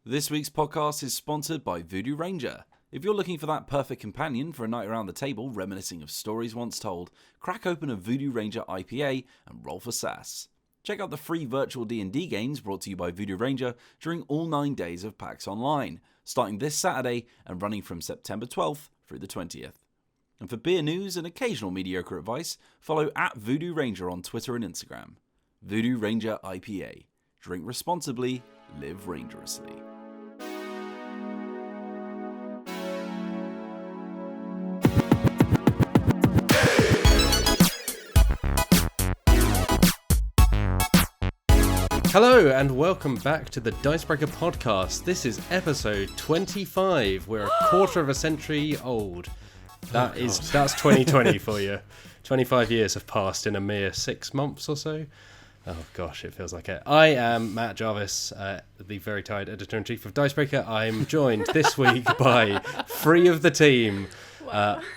This week's podcast is sponsored by Voodoo Ranger. If you're looking for that perfect companion for a night around the table reminiscing of stories once told, crack open a Voodoo Ranger IPA and roll for sass. Check out the free virtual D&D games brought to you by Voodoo Ranger during all 9 days of PAX Online, starting this Saturday and running from September 12th through the 20th. And for beer news and occasional mediocre advice, follow @Voodoo Ranger on Twitter and Instagram. Voodoo Ranger IPA. Drink responsibly, live rangerously. Hello and welcome back to the Dicebreaker podcast. This is episode 25. We're a quarter of a century old. That's 2020 for you. 25 years have passed in a mere 6 months or so. Oh gosh, it feels like it. I am Matt Jarvis, the very tired editor-in-chief of Dicebreaker. I'm joined this week by 3 of the team.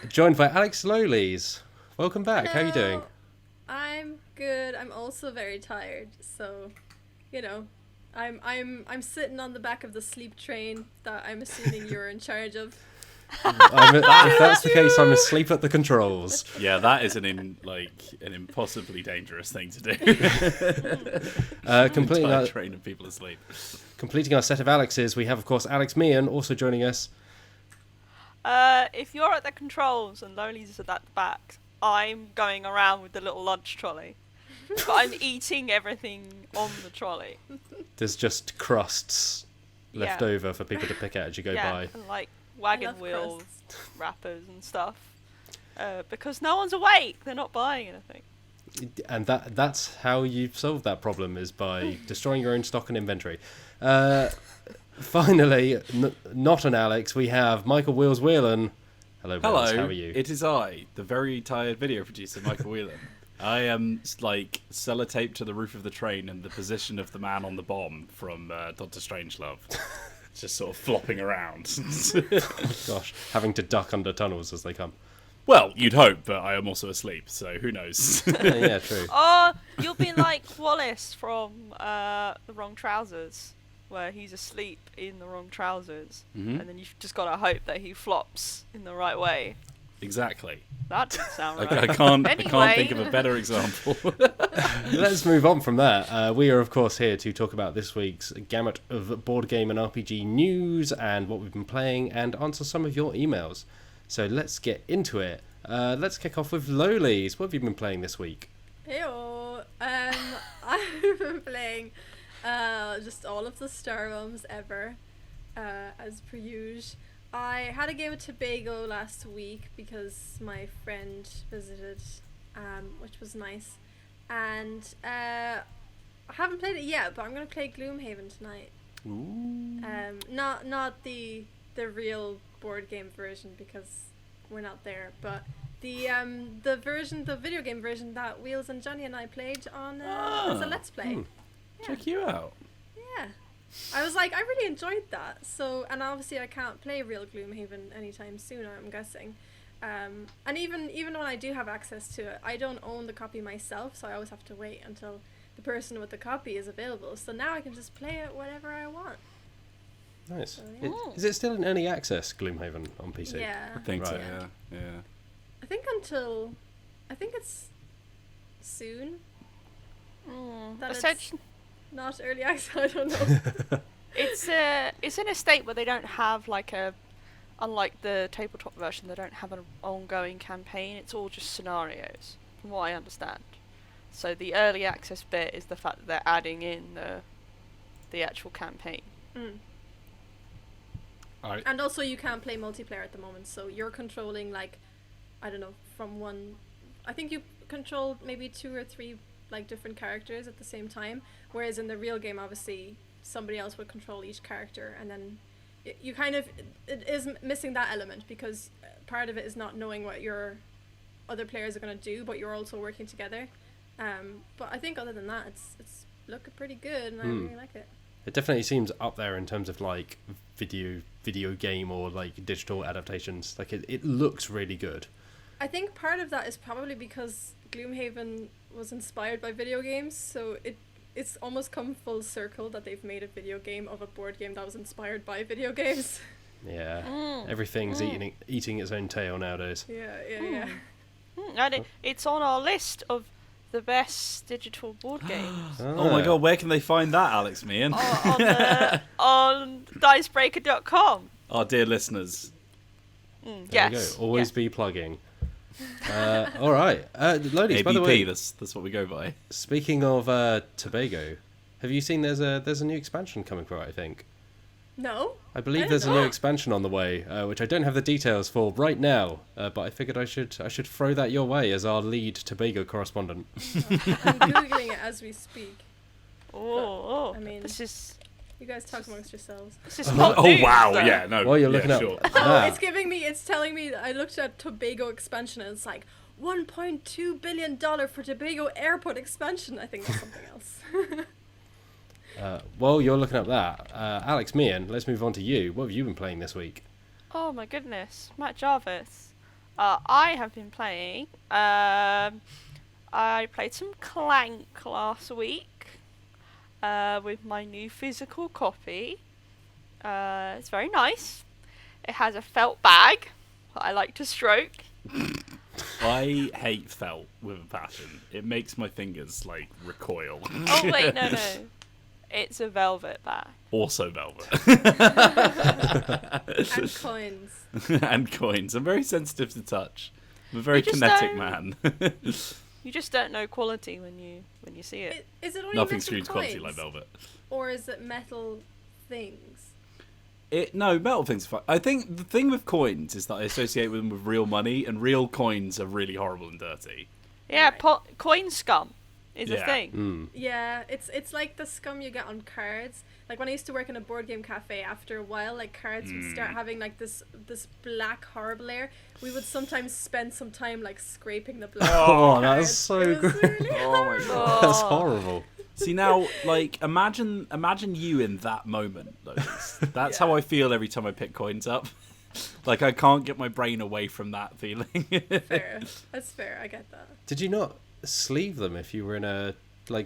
Joined by Alex Lowleys. Welcome back. Hello. How are you doing? I'm good. I'm also very tired. So, you know, I'm sitting on the back of the sleep train that I'm assuming you're in charge of. If that's the case, I'm asleep at the controls. Yeah, that is an impossibly dangerous thing to do. Completing our train of people asleep. Completing our set of Alexes, we have, of course, Alex Meehan also joining us. If you're at the controls and Lowleys is at the back, I'm going around with the little lunch trolley. But I'm eating everything on the trolley. There's just crusts left over for people to pick out as you go by. And like wagon wheels, wrappers and stuff. Because no one's awake. They're not buying anything. And that's how you solve that problem, is by destroying your own stock and inventory. Finally, not an Alex, we have Michael Wheels Whelan. Hello, Wheels, how are you? It is I, the very tired video producer, Michael Whelan. I am like sellotaped to the roof of the train in the position of the man on the bomb from Dr. Strangelove. Just sort of flopping around. Gosh, having to duck under tunnels as they come. Well, you'd hope, but I am also asleep, so who knows? Yeah, true. Oh, you'll be like Wallace from The Wrong Trousers, where he's asleep in the wrong trousers, and then you've just got to hope that he flops in the right way. Exactly. That didn't sound right. I can't Anyway. think of a better example. Let's move on from that. We are, of course, here to talk about this week's gamut of board game and RPG news and what we've been playing and answer some of your emails. So let's get into it. Let's kick off with Lowleys. What have you been playing this week? Heyo. I've been playing just all of the Star Realms ever, as per usual. I had a game of Tobago last week because my friend visited, which was nice. And I haven't played it yet, but I'm going to play Gloomhaven tonight. Ooh. Not the real board game version because we're not there, but the video game version that Wheels and Johnny and I played on as a Let's Play. Check you out. Yeah. I was like, I really enjoyed that. So, and obviously I can't play real Gloomhaven anytime soon, I'm guessing. And even when I do have access to it, I don't own the copy myself, so I always have to wait until the person with the copy is available. So now I can just play it whenever I want. Nice. So, yeah. Is it still in early access, Gloomhaven, on PC? Yeah. I think so, Right. yeah. I think it's soon. That it's not early access, I don't know. It's in a state where they don't have unlike the tabletop version, they don't have an ongoing campaign. It's all just scenarios, from what I understand. So the early access bit is the fact that they're adding in the actual campaign. Alright. And also you can't play multiplayer at the moment, so you're controlling from one. I think you control maybe 2 or 3 different characters at the same time, whereas in the real game obviously somebody else would control each character, and then it is missing that element because part of it is not knowing what your other players are going to do, but you're also working together. But I think other than that it's looking pretty good, and I really like it. It definitely seems up there in terms of video game or digital adaptations. It looks really good. I think part of that is probably because Gloomhaven was inspired by video games, so it's almost come full circle that they've made a video game of a board game that was inspired by video games. Yeah, everything's eating its own tail nowadays. Yeah. And it's on our list of the best digital board games. Oh my god, where can they find that, Alex Meehan? On Dicebreaker.com. Our dear listeners. There Yes. we go. Always be plugging. All right, Lodies. ABP, By the way, that's what we go by. speaking of Tobago, have you seen there's a new expansion coming for it? I think. No? I believe there's a new expansion on the way, which I don't have the details for right now. But I figured I should throw that your way as our lead Tobago correspondent. I'm googling it as we speak. Oh, I mean, this is you guys talk amongst yourselves. Oh wow, yeah, no. While you're looking up, sure. Oh, it's telling me, I looked at Tobago expansion and it's like $1.2 billion for Tobago airport expansion. I think that's something else. while you're looking up that, Alex Meehan, let's move on to you. What have you been playing this week? Oh my goodness, Matt Jarvis. I have been playing. I played some Clank last week with my new physical copy. It's very nice. It has a felt bag that I like to stroke. I hate felt with a passion. It makes my fingers like recoil. Oh wait, no. It's a velvet bag. Also velvet. And coins. And coins. I'm very sensitive to touch. I'm a very You just kinetic don't- man. You just don't know quality when you see it. Is it only Nothing metal screams coins? quality like velvet. Or is it metal things? No, metal things are fine. I think the thing with coins is that I associate them with real money, and real coins are really horrible and dirty. Yeah, Right. coin scum is a Yeah. thing. Yeah, it's like the scum you get on cards. Like when I used to work in a board game cafe, after a while, like cards would start having like this black horrible layer. We would sometimes spend some time like scraping the black. Oh, cards. that's so It was good. really Oh my horrible. god. That's horrible. See now, like imagine you in that moment, Lotus. That's how I feel every time I pick coins up. Like I can't get my brain away from that feeling. Fair. That's fair. I get that. Did you not sleeve them if you were in a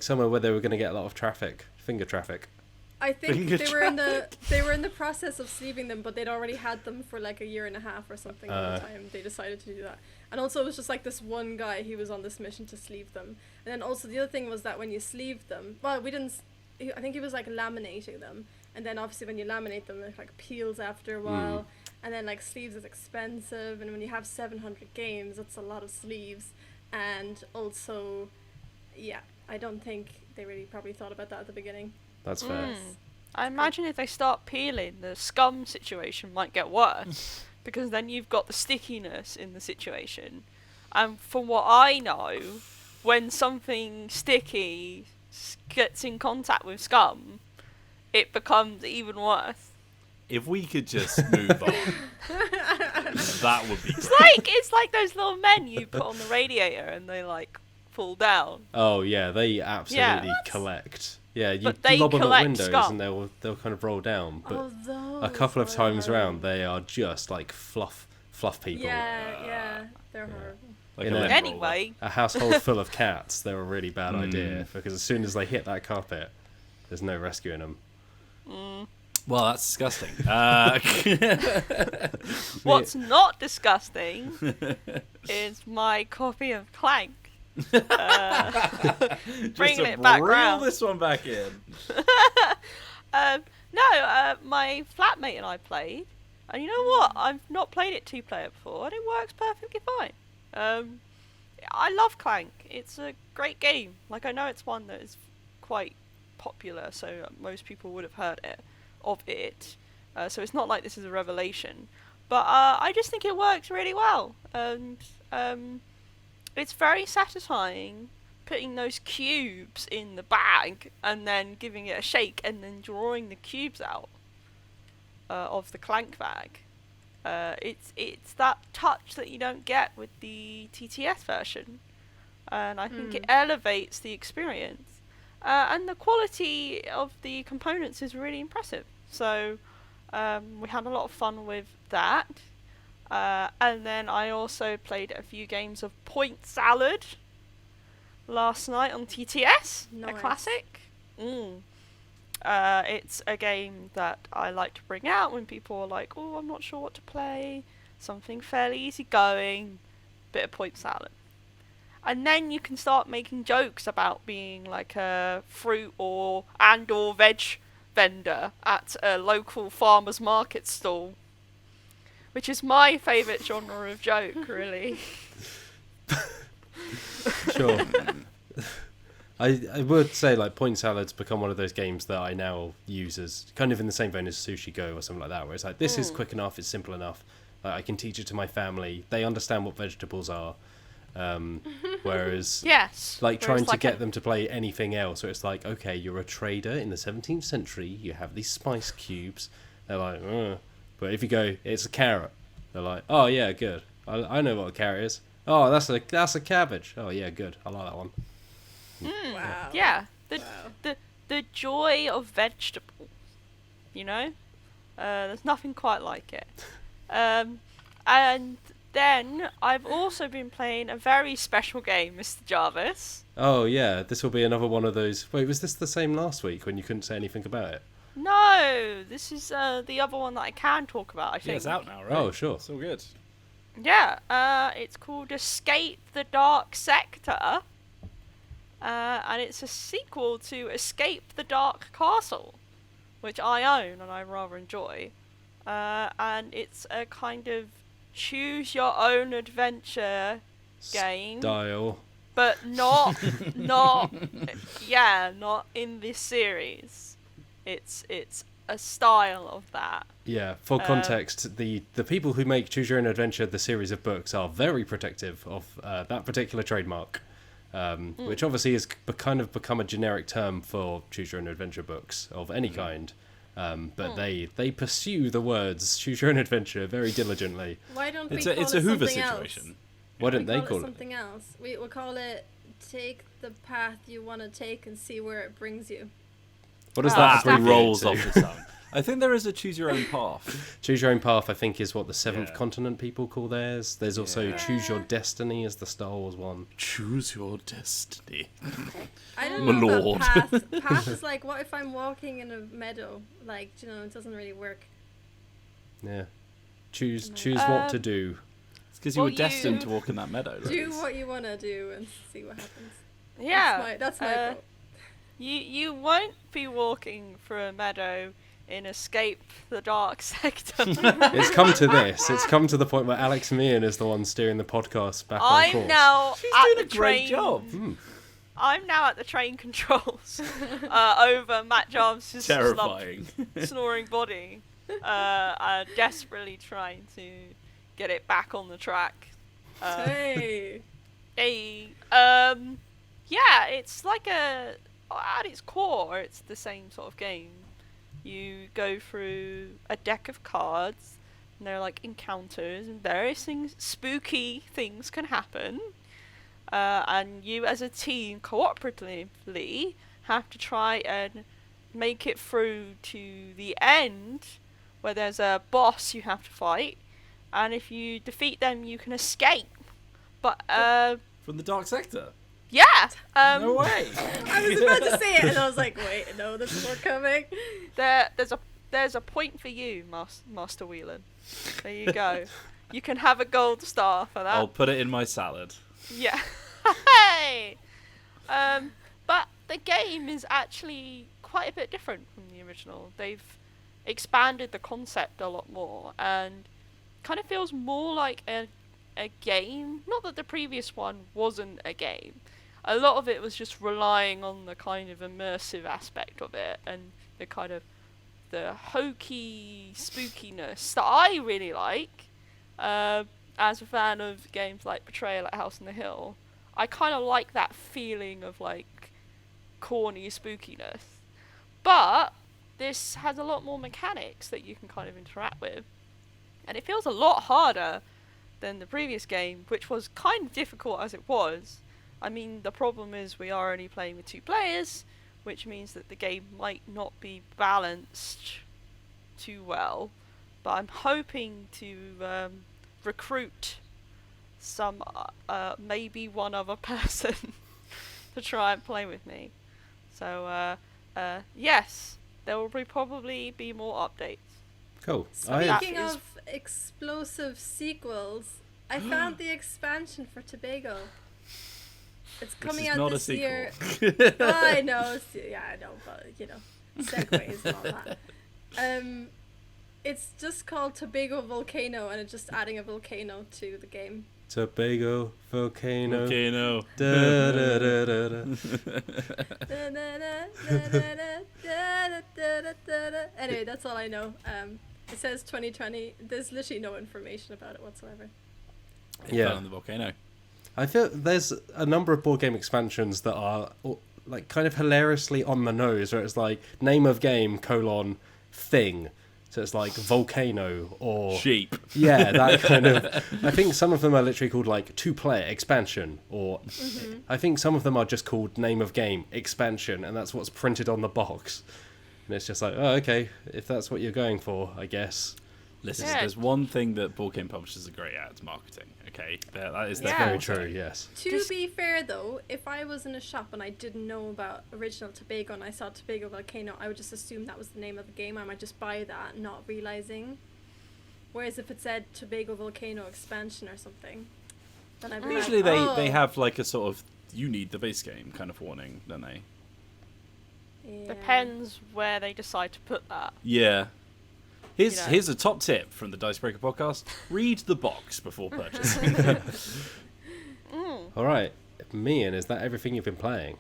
somewhere where they were going to get a lot of finger traffic? I think Finger they were in the process of sleeving them, but they'd already had them for like a year and a half or something at the time they decided to do that. And also it was just like this one guy, he was on this mission to sleeve them. And then also the other thing was that when you sleeved them, well, we didn't, I think he was like laminating them. And then obviously when you laminate them, it like peels after a while. And then like sleeves is expensive. And when you have 700 games, that's a lot of sleeves. And also, yeah, I don't think they really probably thought about that at the beginning. That's fair. I imagine if they start peeling, the scum situation might get worse because then you've got the stickiness in the situation. And from what I know, when something sticky gets in contact with scum, it becomes even worse. If we could just move on, that would be great. It's like those little men you put on the radiator and they like fall down. Oh yeah, they absolutely Yeah. collect. Yeah, you But they lob them at collect windows scum. and they'll kind of roll down. But Oh, a couple of those times are around, they are just like fluff people. Yeah, they're horrible. Like In a a- lemon roller. Anyway, A household full of cats, they're a really bad idea because as soon as they hit that carpet, there's no rescuing them. Well, that's disgusting. what's not disgusting is my copy of Clank. Bringing it back reel round. this one back in. My flatmate and I played, and you know what? I've not played it 2-player before, and it works perfectly fine. I love Clank. It's a great game. Like, I know it's one that is quite popular, so most people would have heard of it. So it's not like this is a revelation. But I just think it works really well. And it's very satisfying putting those cubes in the bag and then giving it a shake and then drawing the cubes out of the Clank bag. It's that touch that you don't get with the TTS version, and I think it elevates the experience. And the quality of the components is really impressive. So we had a lot of fun with that. And then I also played a few games of Point Salad last night on TTS, a Nice. classic. It's a game that I like to bring out when people are like, oh, I'm not sure what to play. Something fairly easygoing, bit of point salad. And then you can start making jokes about being like a fruit or veg vendor at a local farmer's market stall, which is my favourite genre of joke, really. Sure. I would say like point salad's become one of those games that I now use as kind of in the same vein as Sushi Go or something like that, where it's like, this is quick enough, it's simple enough, like, I can teach it to my family, they understand what vegetables are. Whereas yes, like trying to get them to play anything else, where it's like, okay, you're a trader in the 17th century, you have these spice cubes, they're like, ugh. But if you go, it's a carrot, they're like, oh yeah, good, I know what a carrot is. Oh, that's a cabbage. Oh yeah, good, I like that one. Wow. Yeah, the joy of vegetable, you know, there's nothing quite like it. And then I've also been playing a very special game, Mr. Jarvis. Oh yeah, this will be another one of those. Wait, was this the same last week when you couldn't say anything about it? No, this is the other one that I can talk about, I think. Yeah, it's out now, right? Oh, sure. It's all good. Yeah, it's called Escape the Dark Sector. And it's a sequel to Escape the Dark Castle, which I own and I rather enjoy. And it's a kind of choose your own adventure game. Style. But not in this series. It's a style of that. Yeah, for context, the people who make Choose Your Own Adventure, the series of books, are very protective of that particular trademark, which obviously has kind of become a generic term for Choose Your Own Adventure books of any kind. But they pursue the words Choose Your Own Adventure very diligently. Why don't we It's call a it Hoover something situation. else? Why don't they call call it it? something else? We'll call it Take the Path You Want to Take and See Where It Brings You. What does Ah, that abbreviate rolls to? off the tongue. I think there is a choose your own path. Choose Your Own Path, I think, is what the Seventh Yeah. Continent people call theirs. There's also Yeah. Choose Your Destiny as the Star Wars one. Choose your destiny. I don't My know lord. about path. Path is like, what if I'm walking in a meadow? Like, you know, it doesn't really work. Yeah. Choose what to do. It's because you Well, were destined you- to walk in that meadow. Do Rose. what you want to do and see what happens. Yeah. That's my vote. You won't be walking through a meadow in Escape the Dark Sector. It's come to this. It's come to the point where Alex Meehan is the one steering the podcast back on I'm course. now She's at doing the a great train. job. I'm now at the train controls over Matt Jarvis's Terrifying. snoring body, desperately trying to get it back on the track. Hey. Yeah, it's like at its core, it's the same sort of game. You go through a deck of cards, and there are like encounters and various things, spooky things can happen. And you as a team cooperatively have to try and make it through to the end, where there's a boss you have to fight, and if you defeat them you can escape. But From the dark sector. yeah, No way. I was about to say it and I was like, wait, no, there's more coming. there's a point for you, Master Whelan. There you go. You can have a gold star for that. I'll put it in my salad. Yeah. Hey! But the game is actually quite a bit different from the original. They've expanded the concept a lot more and kind of feels more like a game. Not that the previous one wasn't a game. A lot of it was just relying on the kind of immersive aspect of it and the kind of the hokey spookiness that I really like. As a fan of games like Betrayal at House on the Hill, I kind of like that feeling of like corny spookiness. But this has a lot more mechanics that you can kind of interact with. And it feels a lot harder than the previous game, which was kind of difficult as it was. I mean, the problem is we are only playing with 2 players, which means that the game might not be balanced too well. But I'm hoping to recruit some, maybe one other person to try and play with me. So yes, there will probably be more updates. Cool. Speaking of explosive sequels, I found the expansion for Tobago. It's coming out this year. I know, but segues and all that. It's just called Tobago Volcano, and it's just adding a volcano to the game. Tobago Volcano. Anyway, that's all I know. It says 2020. There's literally no information about it whatsoever. Yeah. On the volcano. I feel there's a number of board game expansions that are like kind of hilariously on the nose, where it's like name of game : thing. So it's like volcano or sheep. Yeah, that kind of. I think some of them are literally called like 2-player expansion, or I think some of them are just called name of game expansion, and that's what's printed on the box. And it's just like, oh, okay, if that's what you're going for, I guess. Listen, there's one thing that board game publishers are great at: it's marketing. Okay, that is very true. Yes. To be fair, though, if I was in a shop and I didn't know about original Tobago and I saw Tobago Volcano, I would just assume that was the name of the game. I might just buy that, not realizing. Whereas if it said Tobago Volcano expansion or something, then I'd be usually like, they have like a sort of you need the base game kind of warning, don't they? Yeah. Depends where they decide to put that. Yeah. Here's a top tip from the Dicebreaker podcast: read the box before purchasing. All right, Mian, is that everything you've been playing?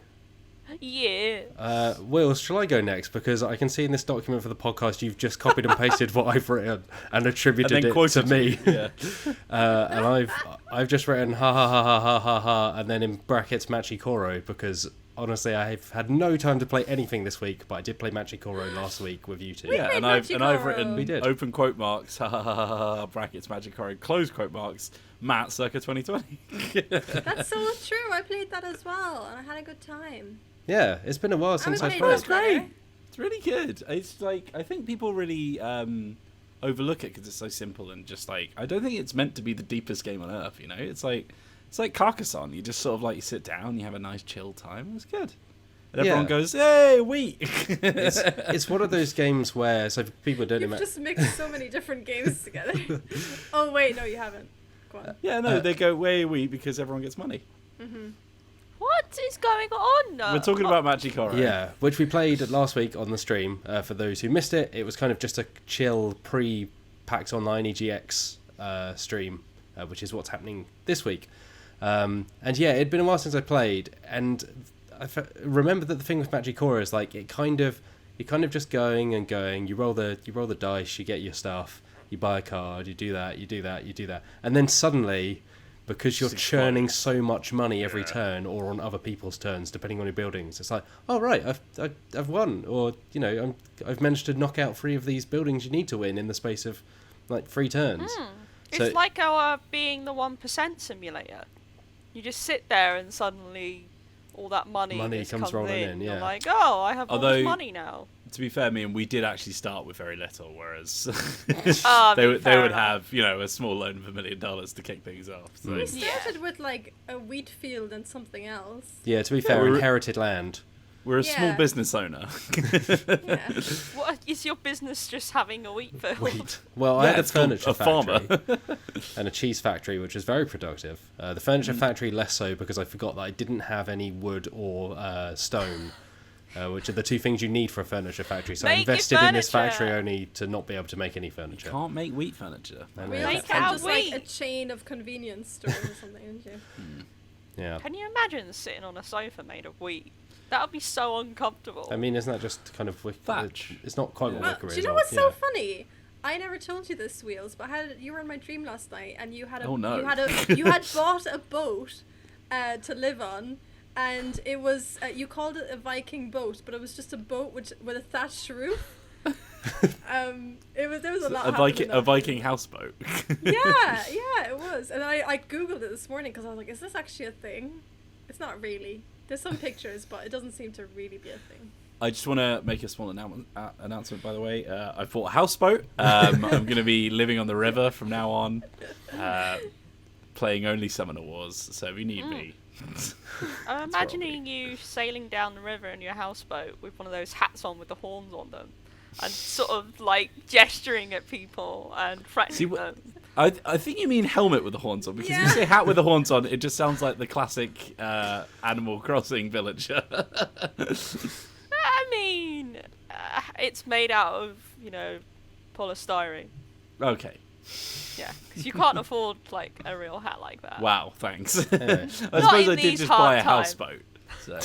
Yeah. Will, shall I go next? Because I can see in this document for the podcast you've just copied and pasted what I've written and attributed it to me. Yeah. And I've just written ha ha ha ha ha ha ha, and then in brackets Machi Koro, because honestly I've had no time to play anything this week, but I did play Machi Koro last week with you two. We Yeah, played and I've Machi written Koro. open quote marks ha ha ha ha ha brackets Machi Koro close quote marks Matt circa 2020. That's so true. I played that as well, and I had a good time. Yeah, it's been a while since I've played played. It's great. It's really good. It's like I think people really overlook it because it's so simple and just like I don't think it's meant to be the deepest game on earth. You know, it's like Carcassonne. You just sort of like you sit down, you have a nice chill time. It's good. And everyone goes, "Hey, wheat!" It's one of those games where, so people don't You've imagine. just mixed so many different games together. Oh wait, no, you haven't. Go on. Yeah, no, they go, "Way wheat," because everyone gets money. What is going on? We're talking about Machi Koro. Yeah, which we played last week on the stream. For those who missed it, it was kind of just a chill pre-PAX Online EGX stream, which is what's happening this week. And yeah, it'd been a while since I played, and I remember that the thing with Machi Koro is like you're kind of just going and going. You roll the dice, you get your stuff, you buy a card, you do that, and then suddenly, because you're churning so much money every turn or on other people's turns, depending on your buildings, it's like, oh right, I've won, or I've managed to knock out 3 of these buildings you need to win in the space of like 3 turns. It's like our being the 1% simulator. You just sit there and suddenly all that money comes rolling in. Yeah. You're like, oh, I have all this money now. To be fair, we did actually start with very little, whereas Fair they would enough. have a small loan of $1 million to kick things off. So. We started with like a wheat field and something else. Yeah, to be fair, inherited land. We're a small business owner. Yeah. What is your business? Just having a wheat field? Well, I had a it's called furniture a farmer. factory and a cheese factory, which was very productive. The furniture factory less so, because I forgot that I didn't have any wood or stone, which are the 2 things you need for a furniture factory. So I Make your invested in this furniture. factory only to not be able to make any furniture. Can't make wheat furniture. I know. We Make also had our just like wheat. a chain of convenience stores or something, didn't you? Yeah. Can you imagine sitting on a sofa made of wheat? That would be so uncomfortable. I mean, isn't that just kind of Thatch. It's not quite what Well, Wicker is. do you know or- what's so yeah. funny? I never told you this, Wheels, but you were in my dream last night, and you had Oh, no. you had bought a boat to live on, and it was you called it a Viking boat, but it was just a boat with a thatched roof. There was a lot. happening in A that. Viking houseboat. Yeah, it was, and I googled it this morning because I was like, is this actually a thing? It's not really. There's some pictures, but it doesn't seem to really be a thing. I just want to make a small announcement, by the way. I bought a houseboat. I'm going to be living on the river from now on, playing only Summoner Wars. So if you need me, I'm imagining you sailing down the river in your houseboat with one of those hats on with the horns on them, and sort of like gesturing at people and threatening them. I think you mean helmet with the horns on, because if you say hat with the horns on, it just sounds like the classic Animal Crossing villager. I mean, it's made out of, polystyrene. Okay. Yeah, because you can't afford like a real hat like that. Wow, thanks. Anyway. I suppose I did just buy a houseboat. So.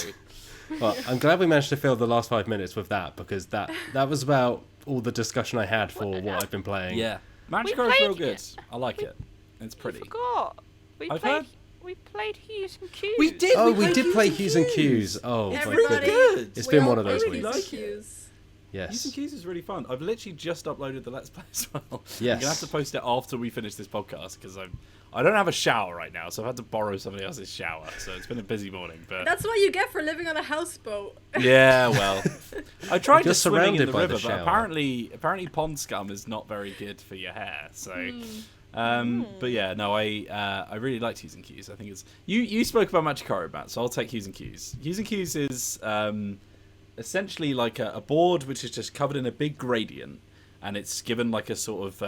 Well, I'm glad we managed to fill the last 5 minutes with that, because that was about all the discussion I had for what I've been playing. Yeah. Machi Koro is real good. I like it. It's pretty. I forgot. We played Hues and Cues. We did. Oh, we did play Hues and Cues. Oh, my Everybody, goodness. It's been one of those really weeks. like Hues. Yes. Hues and Cues is really fun. I've literally just uploaded the Let's Play as well. Yes. I'm gonna have to post it after we finish this podcast, because I don't have a shower right now, so I've had to borrow somebody else's shower. So it's been a busy morning. But That's what you get for living on a houseboat. yeah, well, I tried You're just swimming in surrounded the by the river, but shower. apparently pond scum is not very good for your hair. So. But yeah, no, I really liked Hues and Cues. I think it's you spoke about Machi Koro, Matt, so I'll take Hues and Cues. Hues and Cues is essentially like a board which is just covered in a big gradient, and it's given like a sort of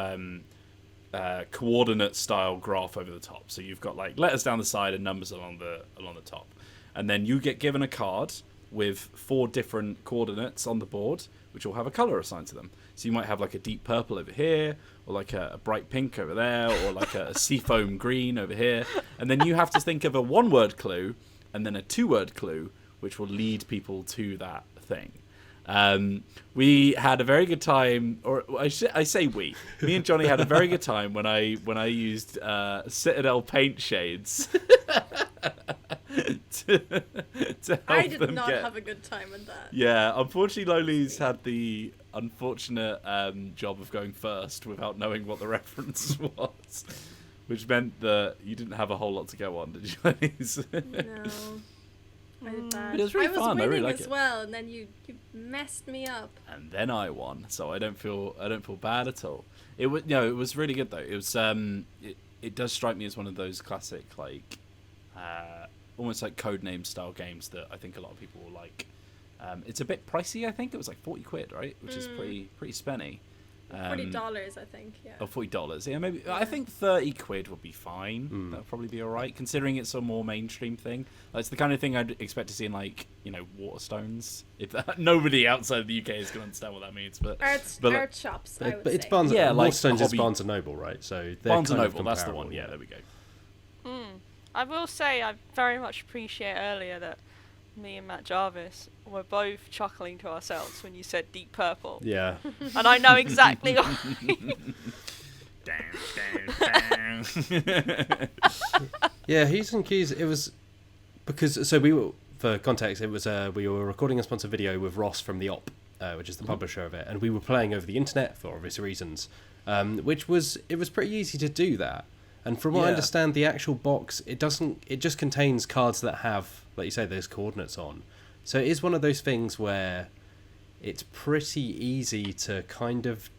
coordinate style graph over the top. So you've got like letters down the side and numbers along the top, and then you get given a card with 4 different coordinates on the board, which will have a color assigned to them. So you might have like a deep purple over here, or like a bright pink over there, or like a seafoam green over here. And then you have to think of a 1-word clue and then a 2-word clue, which will lead people to that thing. We had a very good time, or I say we. Me and Johnny had a very good time when I used Citadel paint shades to help I did them not get... have a good time with that. Yeah, unfortunately, Loli's had the unfortunate job of going first without knowing what the reference was, which meant that you didn't have a whole lot to go on, did you, Lolis? No. I did bad. It was really fun. I winning really like as it. well, and then you messed me up. And then I won, so I don't feel bad at all. It was really good though. It was it does strike me as one of those classic like almost like Codename style games that I think a lot of people will like. It's a bit pricey, I think. It was like £40, right? Which is pretty spenny. $40, I think. Yeah. Oh, $40. Yeah, maybe. Yeah. I think £30 would be fine. That'll probably be all right, considering it's a more mainstream thing. It's the kind of thing I'd expect to see in like Waterstones. If nobody outside the UK is going to understand what that means, but art shops. I would But it's say. Barnes. Yeah, like Waterstones is hobby- Barnes and Noble, right? So they're Barnes and kind of Noble. That's the comparable, one. Yeah, there we go. I will say I very much appreciate earlier that me and Matt Jarvis were both chuckling to ourselves when you said Deep Purple. Yeah. And I know exactly what Yeah, Hues and Cues, it was because we were, for context, it was we were recording a sponsored video with Ross from the Op, which is the publisher of it, and we were playing over the internet for obvious reasons, it was pretty easy to do that. And from what I understand, the actual box, it just contains cards that have, like you say, those coordinates on. So it is one of those things where it's pretty easy to kind of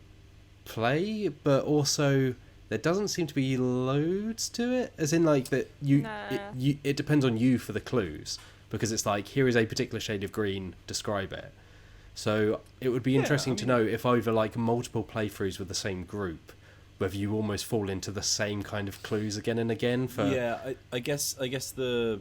play, but also there doesn't seem to be loads to it, as in like that it depends on you for the clues, because it's like, here is a particular shade of green, describe it. So it would be interesting to know if over like multiple playthroughs with the same group, whether you almost fall into the same kind of clues again and again. I guess the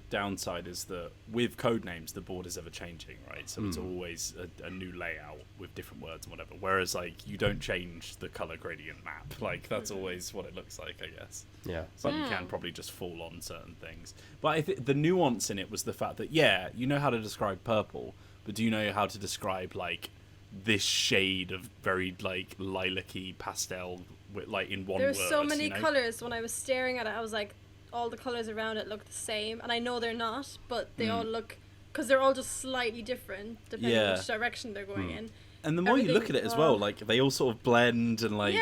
downside is that with Codenames, the board is ever changing, right? So it's always a new layout with different words and whatever. Whereas like you don't change the color gradient map. Like that's always what it looks like, I guess. Yeah. But you can probably just fall on certain things. But I think the nuance in it was the fact that you know how to describe purple, but do you know how to describe like this shade of very like lilac-y pastel with, like in one word. There's so many colors. When I was staring at it, I was like, all the colors around it look the same, and I know they're not, but they all look, because they're all just slightly different depending on which direction they're going in. And the more you look at it as well, like they all sort of blend and like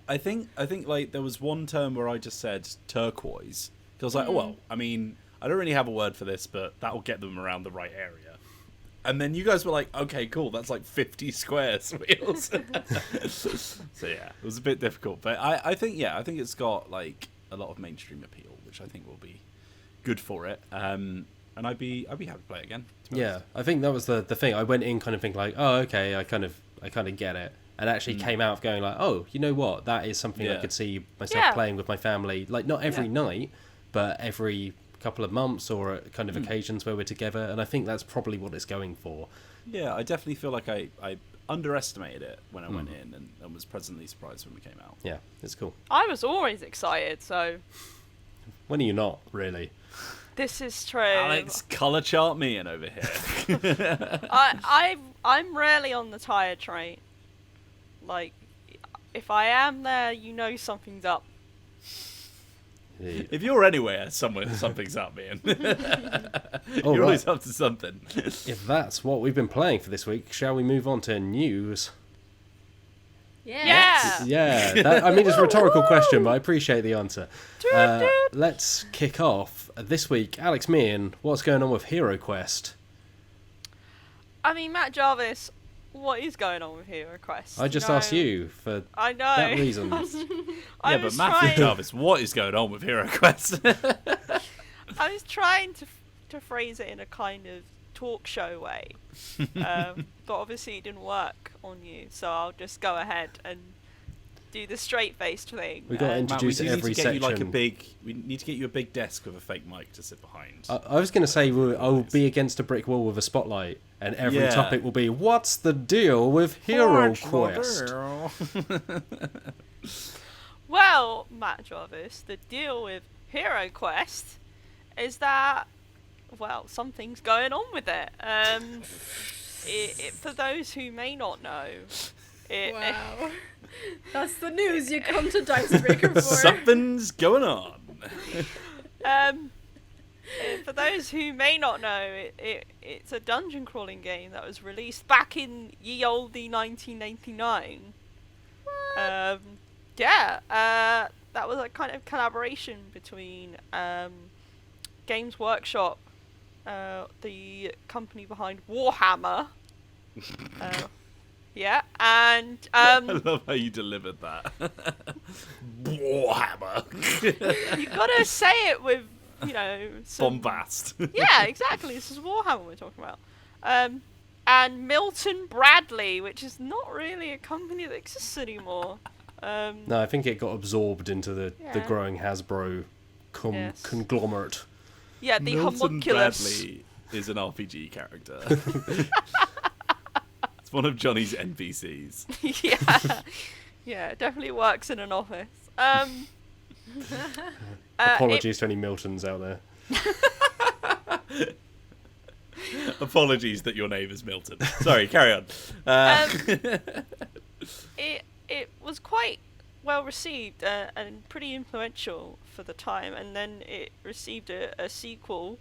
I think like there was one term where I just said turquoise because I was like, oh well, I mean I don't really have a word for this, but that will get them around the right area. And then you guys were like, okay, cool, that's like 50 squares wheels. So yeah, it was a bit difficult, but I think it's got like a lot of mainstream appeal, which I think will be good for it. And I'd be happy to play it again. Yeah, I think that was the thing. I went in kind of thinking like, oh, okay, I kind of get it, and actually came out of going like, oh, you know what? That is something I could see myself playing with my family. Like not every night, but every couple of months or at kind of occasions where we're together. And I think that's probably what it's going for. Yeah, I definitely feel like I underestimated it when I went in and was pleasantly surprised when we came out. Yeah, it's cool. I was always excited, so... When are you not, really? This is true. Alex, colour chart me in over here. I'm rarely on the tired train. Like, if I am there, you know something's up. If you're anywhere, something's up, man. You're always up to something. If that's what we've been playing for this week, shall we move on to news? Yeah. Yeah. I mean, it's a rhetorical question, but I appreciate the answer. Let's kick off. This week, Alex Meehan, what's going on with HeroQuest? I mean, Matt Jarvis, what is going on with HeroQuest? I just asked you for I know. that reason. I but Matthew Jarvis, what is going on with HeroQuest? I was trying to phrase it in a kind of talk show way, but obviously it didn't work on you, so I'll just go ahead and do the straight-faced thing. We got to introduce every section. We need to get you a big desk with a fake mic to sit behind. I was going to say I'll be against a brick wall with a spotlight, and every topic will be, what's the deal with HeroQuest? Well, Matt Jarvis, the deal with HeroQuest is that, well, something's going on with it. For those who may not know... Wow. That's the news you come to Dicebreaker for. Something's going on. For those who may not know, it's a dungeon crawling game that was released back in ye olde 1999. That was a kind of collaboration between Games Workshop, the company behind Warhammer. Yeah, and I love how you delivered that. Warhammer. You gotta say it with, some bombast. Yeah, exactly. This is Warhammer we're talking about. And Milton Bradley, which is not really a company that exists anymore. No, I think it got absorbed into the growing Hasbro conglomerate. Yeah, the Milton homunculus. Bradley is an RPG character. One of Johnny's NPCs. Yeah, definitely works in an office. Apologies to any Miltons out there. Apologies that your name is Milton. Sorry, carry on. It was quite well received and pretty influential for the time, and then it received a sequel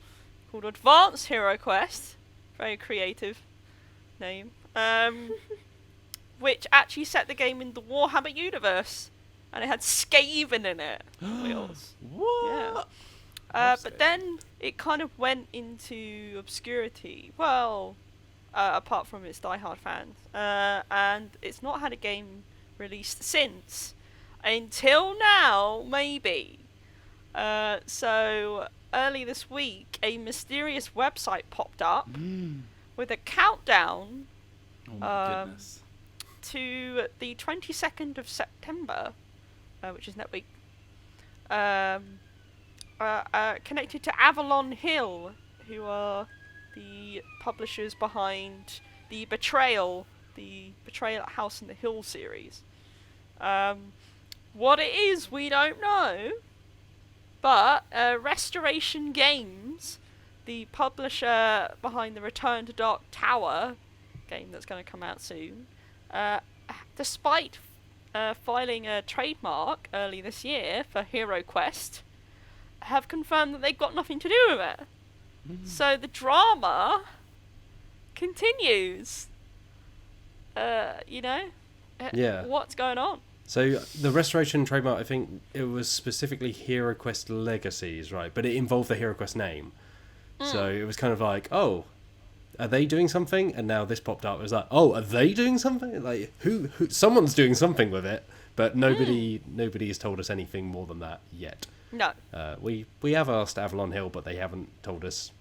called Advanced HeroQuest. Very creative name. Which actually set the game in the Warhammer universe, and it had Skaven in it. Wheels. What? Yeah. But then it kind of went into obscurity. Well, apart from its diehard fans, and it's not had a game released since, until now, maybe. So early this week, a mysterious website popped up with a countdown. Oh my goodness. To the 22nd of September, which is next week, connected to Avalon Hill, who are the publishers behind the Betrayal at House in the Hill series. What it is, we don't know, but Restoration Games, the publisher behind the Return to Dark Tower game that's going to come out soon, despite filing a trademark early this year for HeroQuest, have confirmed that they've got nothing to do with it. So the drama continues. What's going on? So the Restoration trademark, I think it was specifically HeroQuest Legacies, right? But it involved the HeroQuest name. So it was kind of like, oh, are they doing something? And now this popped up. It was like, oh, are they doing something? Like, who someone's doing something with it, But nobody has told us anything more than that yet. No. We have asked Avalon Hill, but they haven't told us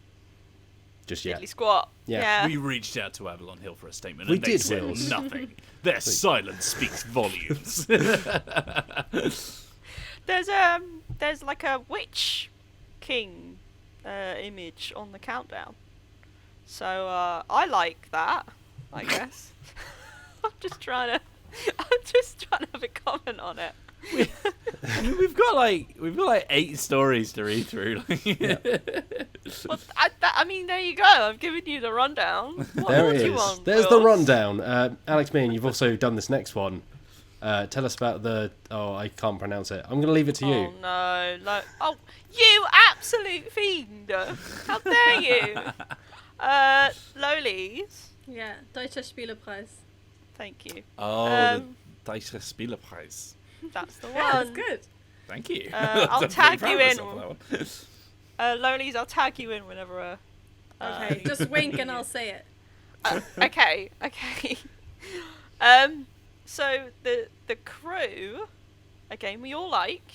just yet. Diddly squat. Yeah. We reached out to Avalon Hill for a statement, We and they did, said Wills. nothing. Their silence speaks volumes. There's like a Witch King image on the countdown. So I like that, I guess. I'm just trying to have a comment on it. We've got like 8 stories to read through. Well, I mean, there you go. I've given you the rundown. What There more it do you is. want, There's the Will? rundown. Alex Meehan, you've also done this next one. Tell us about the... Oh, I can't pronounce it. I'm going to leave it to you. Oh, no. Oh, you absolute fiend. How dare you? Lolies. Yeah, Deutscher Spielepreis. Thank you. The Dicebreaker Spielepreis. That's the one. Yeah, that's good. Thank you. I'll I'm tag pretty you proud in. of myself for that one. Lolies, I'll tag you in whenever... Okay, just wink and I'll say it. Okay. So the Crew, a game we all like,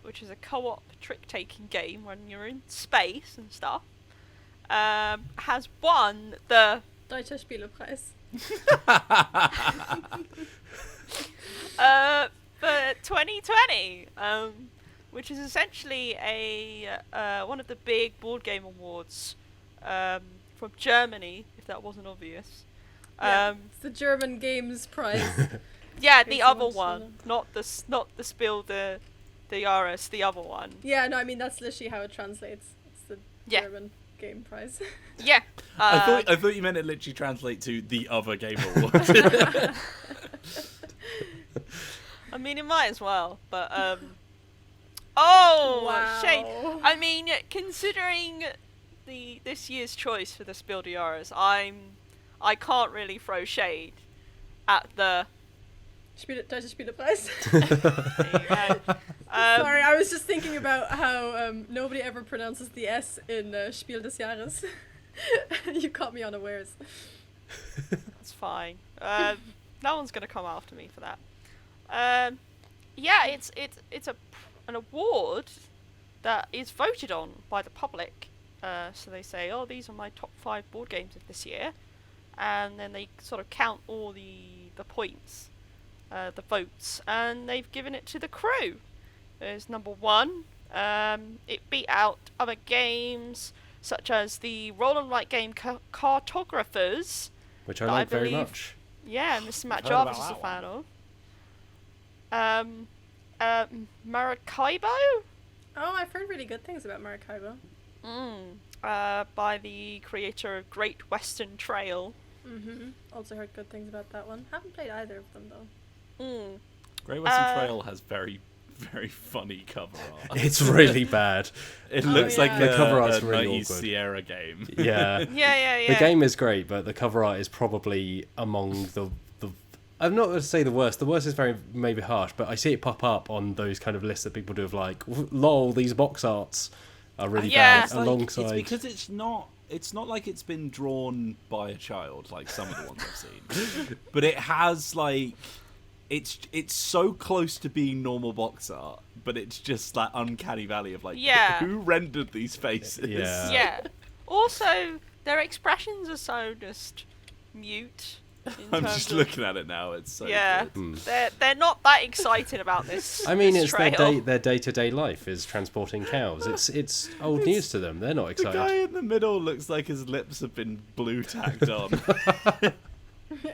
which is a co-op trick-taking game when you're in space and stuff, has won the Deutscher Spielepreis. for 2020, which is essentially one of the big board game awards from Germany, if that wasn't obvious. Yeah, it's the German Games Prize. Yeah, case the you other want to one, not the Spiel the Jahres, the other one. Yeah, no, I mean that's literally how it translates. It's the Yeah. German Game Prize. Yeah. I thought you meant it literally translate to the other game award. I mean, it might as well, but oh, Wow. shade. I mean, considering this year's choice for the Spiel des Jahres, I can't really throw shade at the. Deutscher Spielepreis. There you go. Sorry, I was just thinking about how nobody ever pronounces the S in Spiel des Jahres. You caught me unawares. That's fine. No one's gonna come after me for that. Yeah, it's an award that is voted on by the public. So they say, oh, these are my top 5 board games of this year, and then they sort of count all the points, the votes, and they've given it to the Crew. As number 1. It beat out other games such as the roll and write game Cartographers, Which I that like very believe- much. Yeah, Mr. Matt Heard Jarvis about is a that fan of. Maracaibo? Oh, I've heard really good things about Maracaibo. By the creator of Great Western Trail. Also heard good things about that one. Haven't played either of them though. Great Western Trail has very, very funny cover art. It's really bad. It Oh, looks yeah. like The cover art's a really 90s awkward. Sierra game. Yeah. Yeah. The game is great, but the cover art is probably among the I'm not going to say the worst. The worst is very maybe harsh, but I see it pop up on those kind of lists that people do of like, lol, these box arts are really Yeah. bad. It's like- Alongside, it's because it's not like it's been drawn by a child like some of the ones I've seen, but it has like it's so close to being normal box art, but it's just that uncanny valley of like, Yeah. who rendered these faces? Yeah. Yeah. Also, their expressions are so just mute. in I'm terms just of- looking at it now. It's so Yeah, good. they're not that excited about this. I mean, this it's trail. their day-to-day life is transporting cows. It's old news to them. They're not The excited. guy in the middle looks like his lips have been blue tacked on.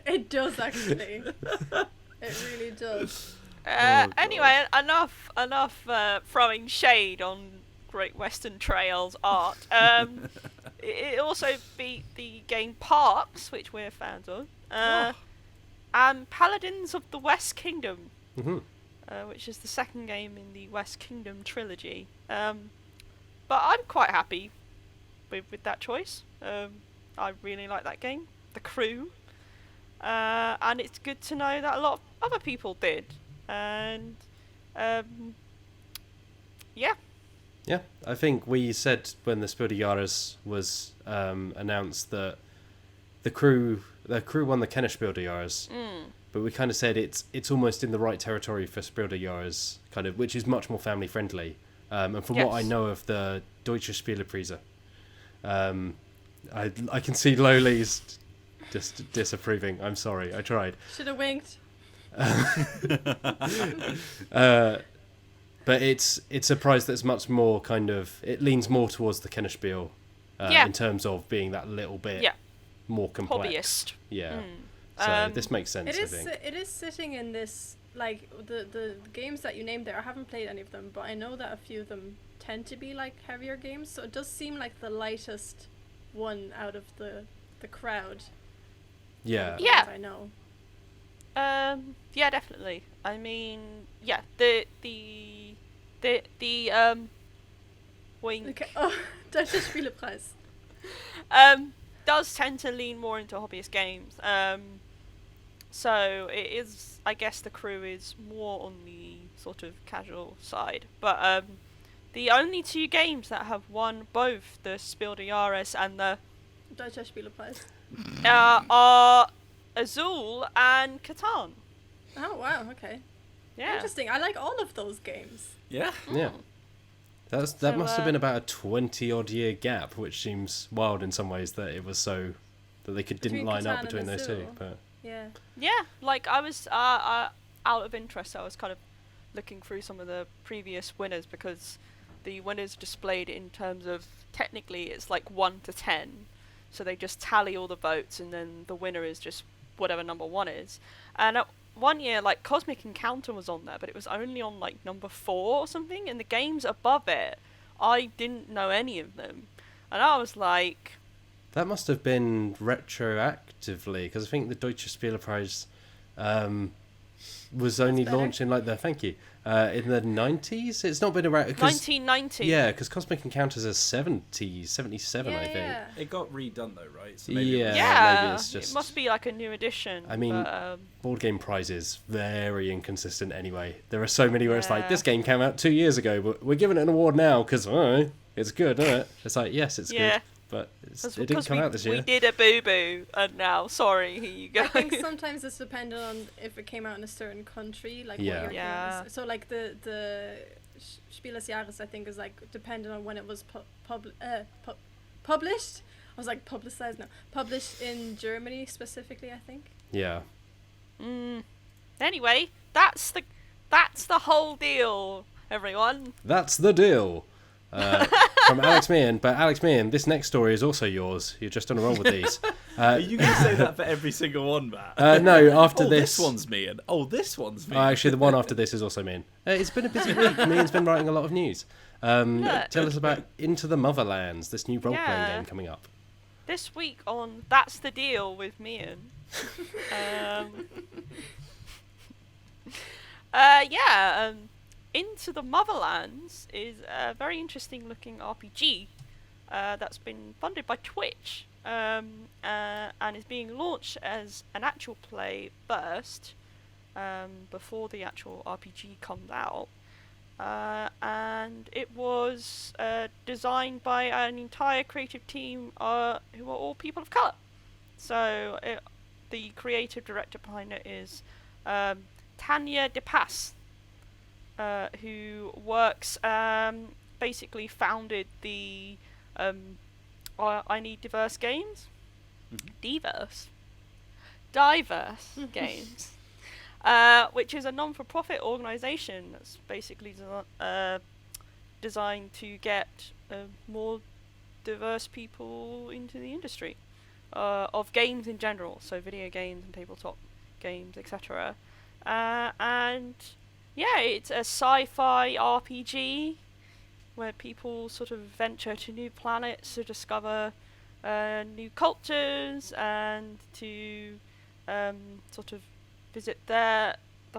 It does actually. It really does. God. Anyway, enough throwing shade on Great Western Trail's art. It also beat the game Parks, which we're fans of, and Paladins of the West Kingdom, Mhm. which is the second game in the West Kingdom trilogy. But I'm quite happy with that choice. I really like that game, The Crew, and it's good to know that a lot of other people did. And yeah. Yeah, I think we said when the Spiel des Jahres was announced that the crew won the Kenner Spiel des Jahres, but we kind of said it's almost in the right territory for Spieldejahres, kind of, which is much more family friendly. And from what I know of the Deutsche Spielepreise, I can see Loli's just disapproving. I'm sorry, I tried. Should have winked. But it's a prize that's much more kind of, it leans more towards the Kennerspiel in terms of being that little bit more complex. Hobbyist. Yeah. So this makes sense, I think. It is sitting in this, like, the games that you named there. I haven't played any of them, but I know that a few of them tend to be, like, heavier games. So it does seem like the lightest one out of the crowd. Yeah. Yeah. I know. Yeah, definitely. I mean, yeah, the wink Okay. Oh, Deutsche Spielepreis. does tend to lean more into hobbyist games. So it is, I guess the crew is more on the sort of casual side. But the only two games that have won both the Spiel des Jahres and the Deutsche Spielepreis. are Azul and Catan. Oh wow, okay. Yeah. Interesting. I like all of those games. Yeah. Yeah. That So, must have been about a 20-odd year gap, which seems wild in some ways that it was so that they didn't Between line up Catan and between those two. Azul. But Yeah. Yeah, like I was out of interest. I was kind of looking through some of the previous winners because the winners displayed in terms of technically it's like 1 to 10, so they just tally all the votes and then the winner is just whatever number 1 is. And one year, like Cosmic Encounter was on there, but it was only on like number 4 or something. And the games above it, I didn't know any of them, and I was like, that must have been retroactively, because I think the Deutsche Spielepreis was only launched in like the in the 90s. It's not been around 1990. Yeah, because Cosmic Encounters is 77, I think. Yeah. It got redone though, right? So maybe Yeah, maybe it's just, it must be like a new edition. I mean, but, board game prizes very inconsistent anyway. There are so many where it's like, Yeah. this game came out 2 years ago, but we're giving it an award now because it's good, isn't it? It's like, yes, it's Yeah. good, but it didn't because come out this year. we did a boo-boo, and now, sorry, here you go. I think sometimes it's dependent on if it came out in a certain country, like Yeah. what your Yeah. game is. So like the Spiel des Jahres, I think, is like dependent on when it was published. I was like publicized, no, published in Germany specifically, I think. Yeah. Anyway, that's the whole deal, everyone. That's the deal. From Alex Meehan. But Alex Meehan, this next story is also yours. You're just on a roll with these. Are you going to say that for every single one, Matt? No, after this one's me, and this one's me. Actually, the one after this is also Meehan. It's been a busy week. Meehan's been writing a lot of news. Tell us about Into the Motherlands, this new role-playing game coming up. This week on That's the Deal with Mian. Into the Motherlands is a very interesting looking RPG that's been funded by Twitch and is being launched as an actual play first before the actual RPG comes out. And it was designed by an entire creative team who are all people of colour. So the creative director behind it is Tanya DePass, who works, basically founded the I Need Diverse Games? Diverse Games. Which is a non-for-profit organisation that's basically designed to get more diverse people into the industry of games in general, so video games and tabletop games, etc. And yeah, it's a sci-fi RPG where people sort of venture to new planets to discover new cultures and to sort of visit the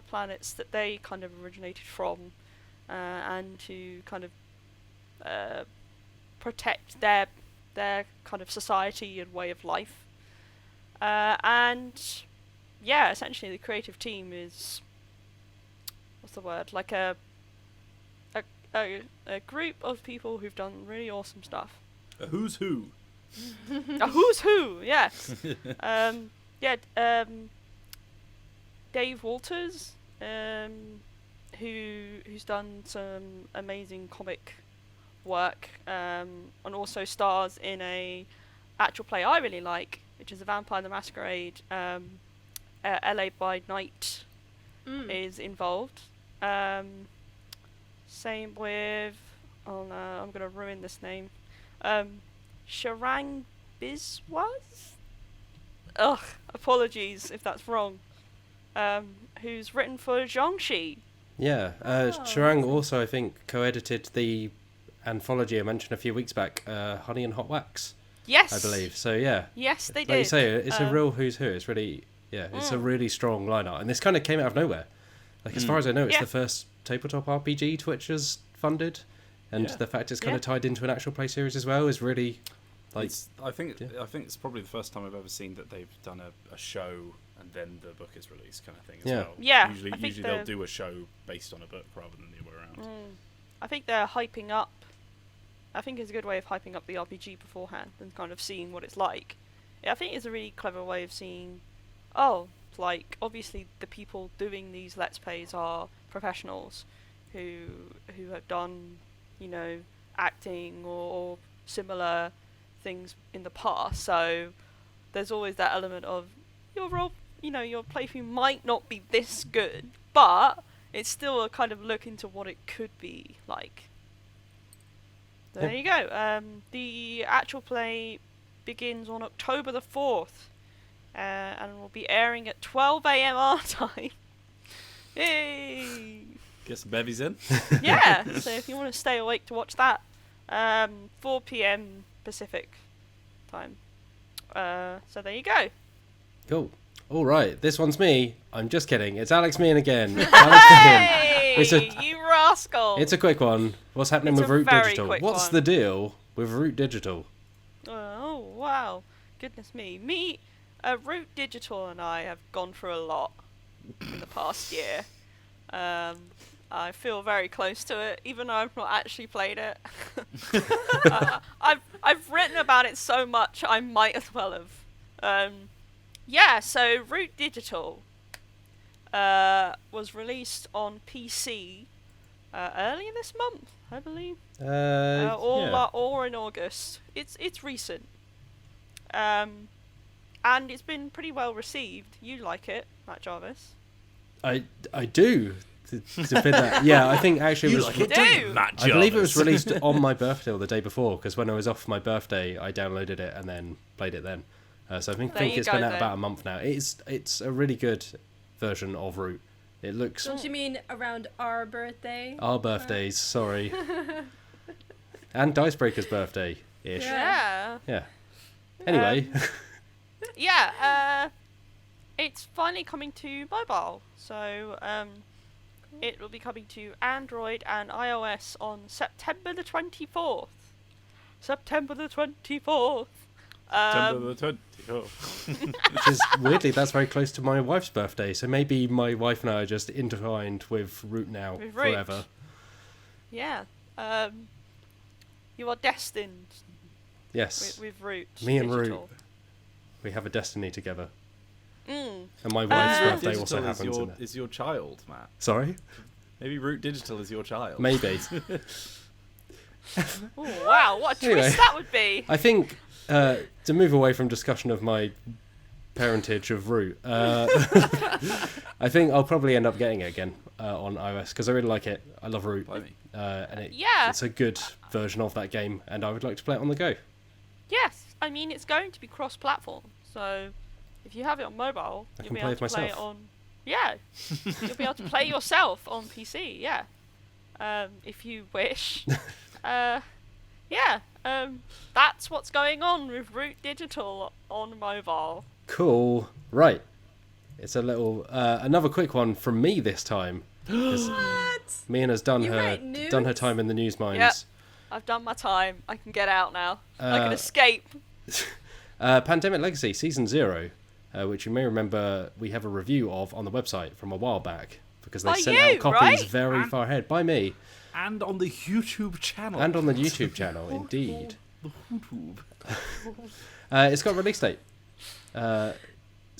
planets that they kind of originated from, and to kind of protect their kind of society and way of life. And yeah, essentially the creative team is, what's the word, like a group of people who've done really awesome stuff. A who's who. A who's who, yes. Dave Walters, who's done some amazing comic work, and also stars in a actual play I really like, which is a Vampire the Masquerade. LA by Night is involved. Same with, oh no, I'm gonna ruin this name. Sharang Biswas? Ugh, apologies if that's wrong. Who's written for Zhongxi. Yeah, Sharang also, I think, co-edited the anthology I mentioned a few weeks back, Honey and Hot Wax. Yes, I believe. So yeah. Yes, they did. Like you say, it's a real who's who. It's really, it's a really strong lineup, and this kind of came out of nowhere. Like as far as I know, it's the first tabletop RPG Twitch has funded, and the fact it's kind of tied into an actual play series as well is really, like. I think it's probably the first time I've ever seen that they've done a show and then the book is released kind of thing as well. Yeah. Usually they'll do a show based on a book rather than the other way around. I think they're hyping up. I think it's a good way of hyping up the RPG beforehand and kind of seeing what it's like. I think it's a really clever way of seeing. Like obviously the people doing these Let's Plays are professionals who have done, acting or similar things in the past. So there's always that element of your role, your playthrough might not be this good, but it's still a kind of look into what it could be like. So there you go. The actual play begins on October the 4th. And will be airing at 12 a.m. our time. Yay! Get some bevies in. Yeah, so if you want to stay awake to watch that, 4 p.m. Pacific time. So there you go. Cool. All right, this one's me. I'm just kidding. It's Alex Meehan again. Alex Meehan. You rascal! It's a quick one. What's happening with Root Digital? What's the deal with Root Digital? Oh, wow. Goodness me. Root Digital and I have gone through a lot in the past year. I feel very close to it, even though I've not actually played it. I've written about it so much, I might as well have. So Root Digital was released on PC earlier this month, I believe. Or in August. It's recent. And it's been pretty well received. You like it, Matt Jarvis? I do. To fit that. Yeah, I think actually it was. Like it, Matt Jarvis. I believe it was released on my birthday or the day before, because when I was off my birthday, I downloaded it and then played it then. So I think it's been out about a month now. It's a really good version of Root. It looks. Don't you mean around our birthday? Our birthdays, sorry. And Dicebreaker's birthday-ish. Yeah. Anyway. It's finally coming to mobile, so it will be coming to Android and iOS on September the 24th. September the 24th. Which is weirdly, that's very close to my wife's birthday, so maybe my wife and I are just intertwined with Root now forever. Yeah. You are destined. Yes. With Root. Me and Digital. Root. We have a destiny together. And my wife's birthday also happens in it. Is your child, Matt? Sorry? Maybe Root Digital is your child. Maybe. Oh, wow, what a twist that would be. I think, to move away from discussion of my parentage of Root, I think I'll probably end up getting it again on iOS, because I really like it. I love Root. And it's a good version of that game, and I would like to play it on the go. Yes, I mean, it's going to be cross-platform, so if you have it on mobile, you'll be able to play it on... Yeah, you'll be able to play yourself on PC, if you wish. That's what's going on with Root Digital on mobile. Cool. Right. It's a little... another quick one from me this time. What? Meehan has done her time in the news mines. Yep. I've done my time. I can get out now. I can escape. Pandemic Legacy Season 0, which you may remember we have a review of on the website from a while back, because they sent out copies very far ahead by me. And on the YouTube channel. Indeed. The YouTube. It's got a release date. So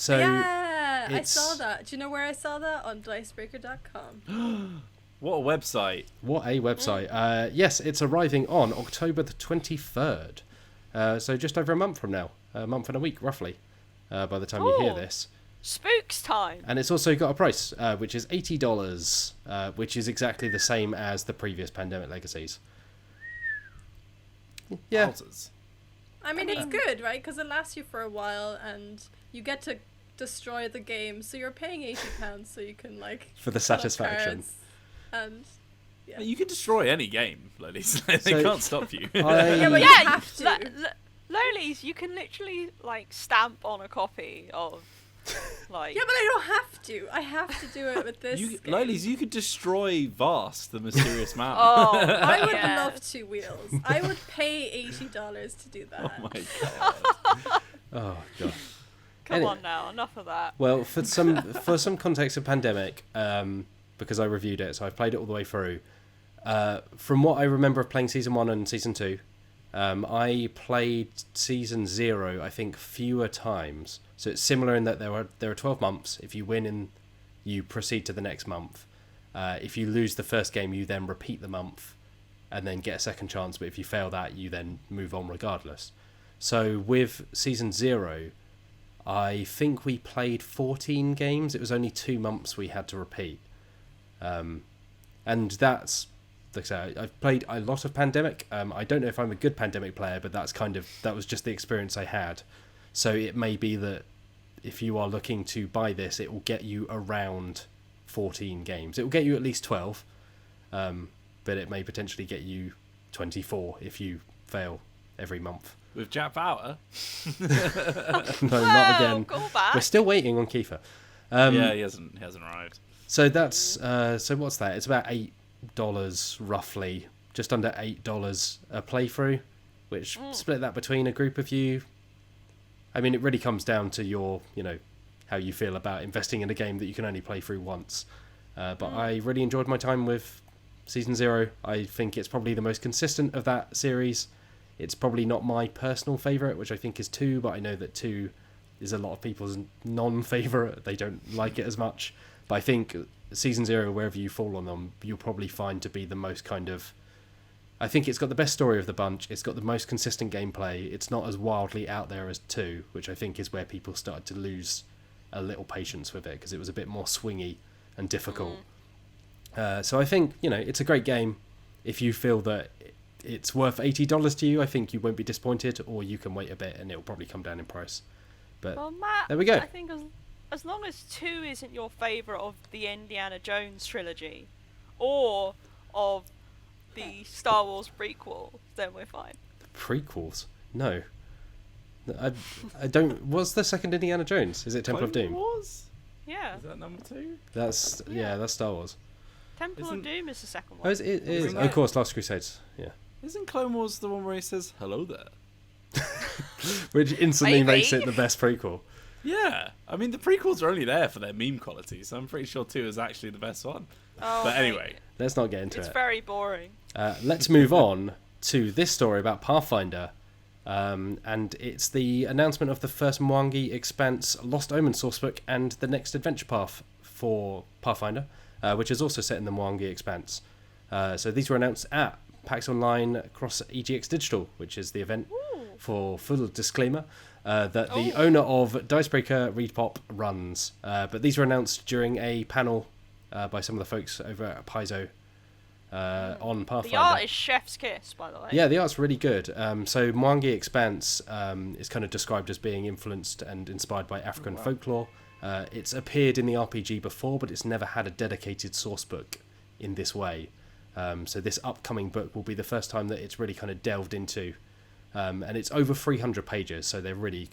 yeah. I saw that. Do you know where I saw that? On Dicebreaker.com. What a website. What a website. Yes, it's arriving on October the 23rd. So just over a month from now. A month and a week, roughly, by the time you hear this. Spooks time. And it's also got a price, which is $80, which is exactly the same as the previous Pandemic Legacies. Yeah. Wowzers. I mean, it's good, right? Because it lasts you for a while, and you get to destroy the game. So you're paying £80 so you can like For the cut up satisfaction. cards And yeah. You can destroy any game, ladies. They So- can't stop you. Yeah, but you Yeah, have to. Lolies, you can literally like stamp on a copy of like. Yeah, but I don't have to. I have to do it with this game. Ladies, you could destroy Vast, the mysterious man. Oh, I would yeah. love Two Wheels. I would pay $80 to do that. Oh my god. Oh, God. Come on now, enough of that. Well, for some context of Pandemic, because I reviewed it, so I've played it all the way through. From what I remember of playing Season 1 and Season 2, I played Season 0, I think, fewer times. So it's similar in that there are 12 months. If you win, you proceed to the next month. If you lose the first game, you then repeat the month and then get a second chance. But if you fail that, you then move on regardless. So with Season 0, I think we played 14 games. It was only 2 months we had to repeat. And that's, like I say, I've played a lot of Pandemic. I don't know if I'm a good Pandemic player, but that was just the experience I had. So it may be that if you are looking to buy this, it will get you around 14 games. It will get you at least 12, but it may potentially get you 24 if you fail every month. With Jack Bauer? No, not again. Go back. We're still waiting on Kiefer. Yeah, he hasn't arrived. So that's so what's that? It's about $8 roughly, just under $8 a playthrough, which split that between a group of you. I mean, it really comes down to your, how you feel about investing in a game that you can only play through once. But I really enjoyed my time with Season 0. I think it's probably the most consistent of that series. It's probably not my personal favourite, which I think is 2, but I know that 2 is a lot of people's non-favourite. They don't like it as much. But I think Season 0, wherever you fall on them, you'll probably find to be the most kind of... I think it's got the best story of the bunch. It's got the most consistent gameplay. It's not as wildly out there as 2, which I think is where people started to lose a little patience with it, because it was a bit more swingy and difficult. So I think, it's a great game. If you feel that it's worth $80 to you, I think you won't be disappointed, or you can wait a bit and it'll probably come down in price. But Well, Matt, there we go. I think as long as 2 isn't your favourite of the Indiana Jones trilogy, or of the Star Wars prequel, then we're fine. Prequels? No. I don't... What's the second Indiana Jones? Is it Temple of Doom? Clone Wars? Yeah, Is that number 2? That's Star Wars. Temple Isn't- of Doom is the second Oh, one. it is. Isn't Of that- course, Last Crusades. Yeah. Isn't Clone Wars the one where he says, hello there? Which instantly Maybe. makes it the best prequel. Yeah. I mean, the prequels are only there for their meme quality, so I'm pretty sure 2 is actually the best one. Oh, But mate, anyway. Let's not get into it's it. very boring. Let's move on to this story about Pathfinder. And it's the announcement of the first Mwangi Expanse Lost Omen sourcebook and the next adventure path for Pathfinder, which is also set in the Mwangi Expanse. So these were announced at PAX Online across EGX Digital, which is the event, for full disclaimer, that the owner of Dicebreaker, Reed Pop, runs. But these were announced during a panel by some of the folks over at Paizo on Pathfinder. The art is chef's kiss, by the way. Yeah, the art's really good. So Mwangi Expanse is kind of described as being influenced and inspired by African folklore. It's appeared in the RPG before, but it's never had a dedicated source book in this way. So this upcoming book will be the first time that it's really kind of delved into. And it's over 300 pages, so they're really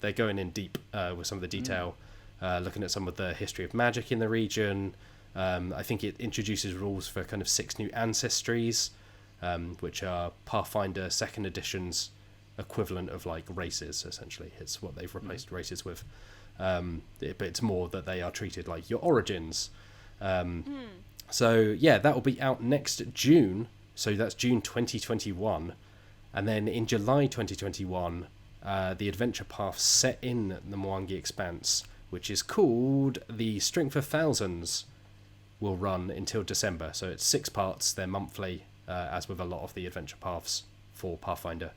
they're going in deep with some of the detail, looking at some of the history of magic in the region. I think it introduces rules for kind of 6 new ancestries, which are Pathfinder 2nd edition's equivalent of like races, essentially. It's what they've replaced races with. But it's more that they are treated like your origins. So yeah, that will be out next June. So that's June 2021. And then in July 2021, the adventure path set in the Mwangi Expanse which is called The Strength of Thousands, will run until December. So it's 6 parts, they're monthly, as with a lot of the adventure paths for Pathfinder,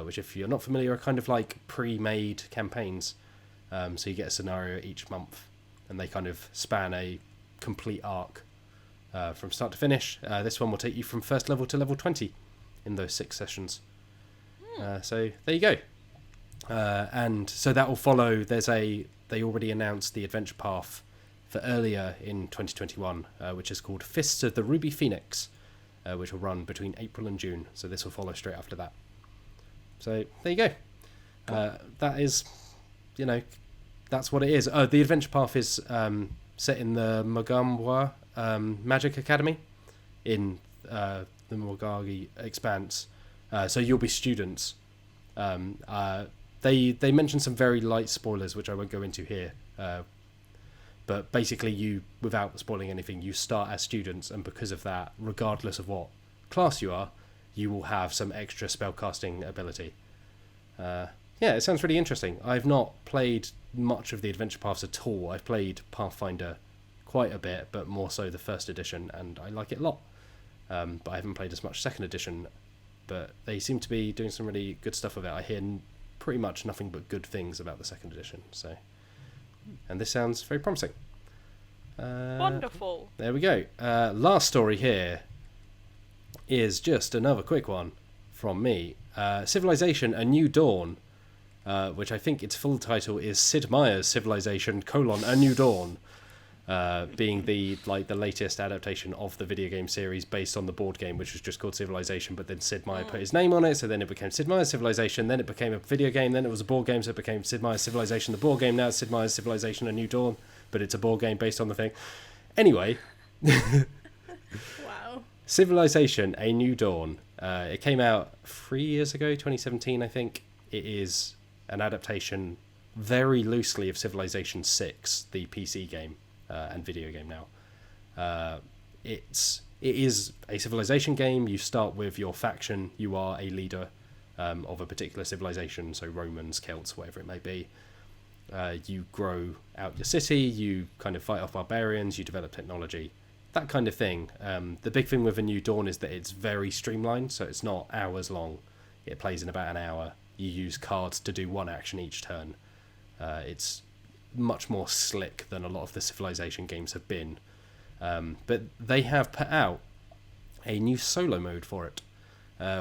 which, if you're not familiar, are kind of like pre-made campaigns. So you get a scenario each month, and they kind of span a complete arc from start to finish. This one will take you from first level to level 20 in those 6 sessions. So there you go. And so that will follow. They already announced the adventure path for earlier in 2021, which is called Fists of the Ruby Phoenix, which will run between April and June. So this will follow straight after that. So there you go. That is, that's what it is. The adventure path is set in the Magamwa Magic Academy in the Morgagi Expanse. So you'll be students. They mentioned some very light spoilers, which I won't go into here. But basically, without spoiling anything, you start as students, and because of that, regardless of what class you are, you will have some extra spellcasting ability. It sounds really interesting. I've not played much of the adventure paths at all. I've played Pathfinder quite a bit, but more so the first edition, and I like it a lot. But I haven't played as much second edition, but they seem to be doing some really good stuff with it. I hear pretty much nothing but good things about the second edition, and this sounds very promising. Wonderful. There we go. Last story here is just another quick one from me. Civilization: A New Dawn, which I think its full title is Sid Meier's Civilization: A New Dawn, being the latest adaptation of the video game series based on the board game, which was just called Civilization, but then Sid Meier put his name on it, so then it became Sid Meier's Civilization, then it became a video game, then it was a board game, so it became Sid Meier's Civilization, the board game. Now it's Sid Meier's Civilization: A New Dawn, but it's a board game based on the thing. Anyway. Wow. Civilization: A New Dawn. It came out 3 years ago, 2017, I think. It is an adaptation very loosely of Civilization 6, the PC game and video game now. It is a civilization game. You start with your faction. You are a leader of a particular civilization, so Romans, Celts, whatever it may be. You grow out your city. You kind of fight off barbarians. You develop technology. That kind of thing. The big thing with A New Dawn is that it's very streamlined, so it's not hours long. It plays in about an hour. You use cards to do one action each turn. It's much more slick than a lot of the Civilization games have been. But they have put out a new solo mode for it,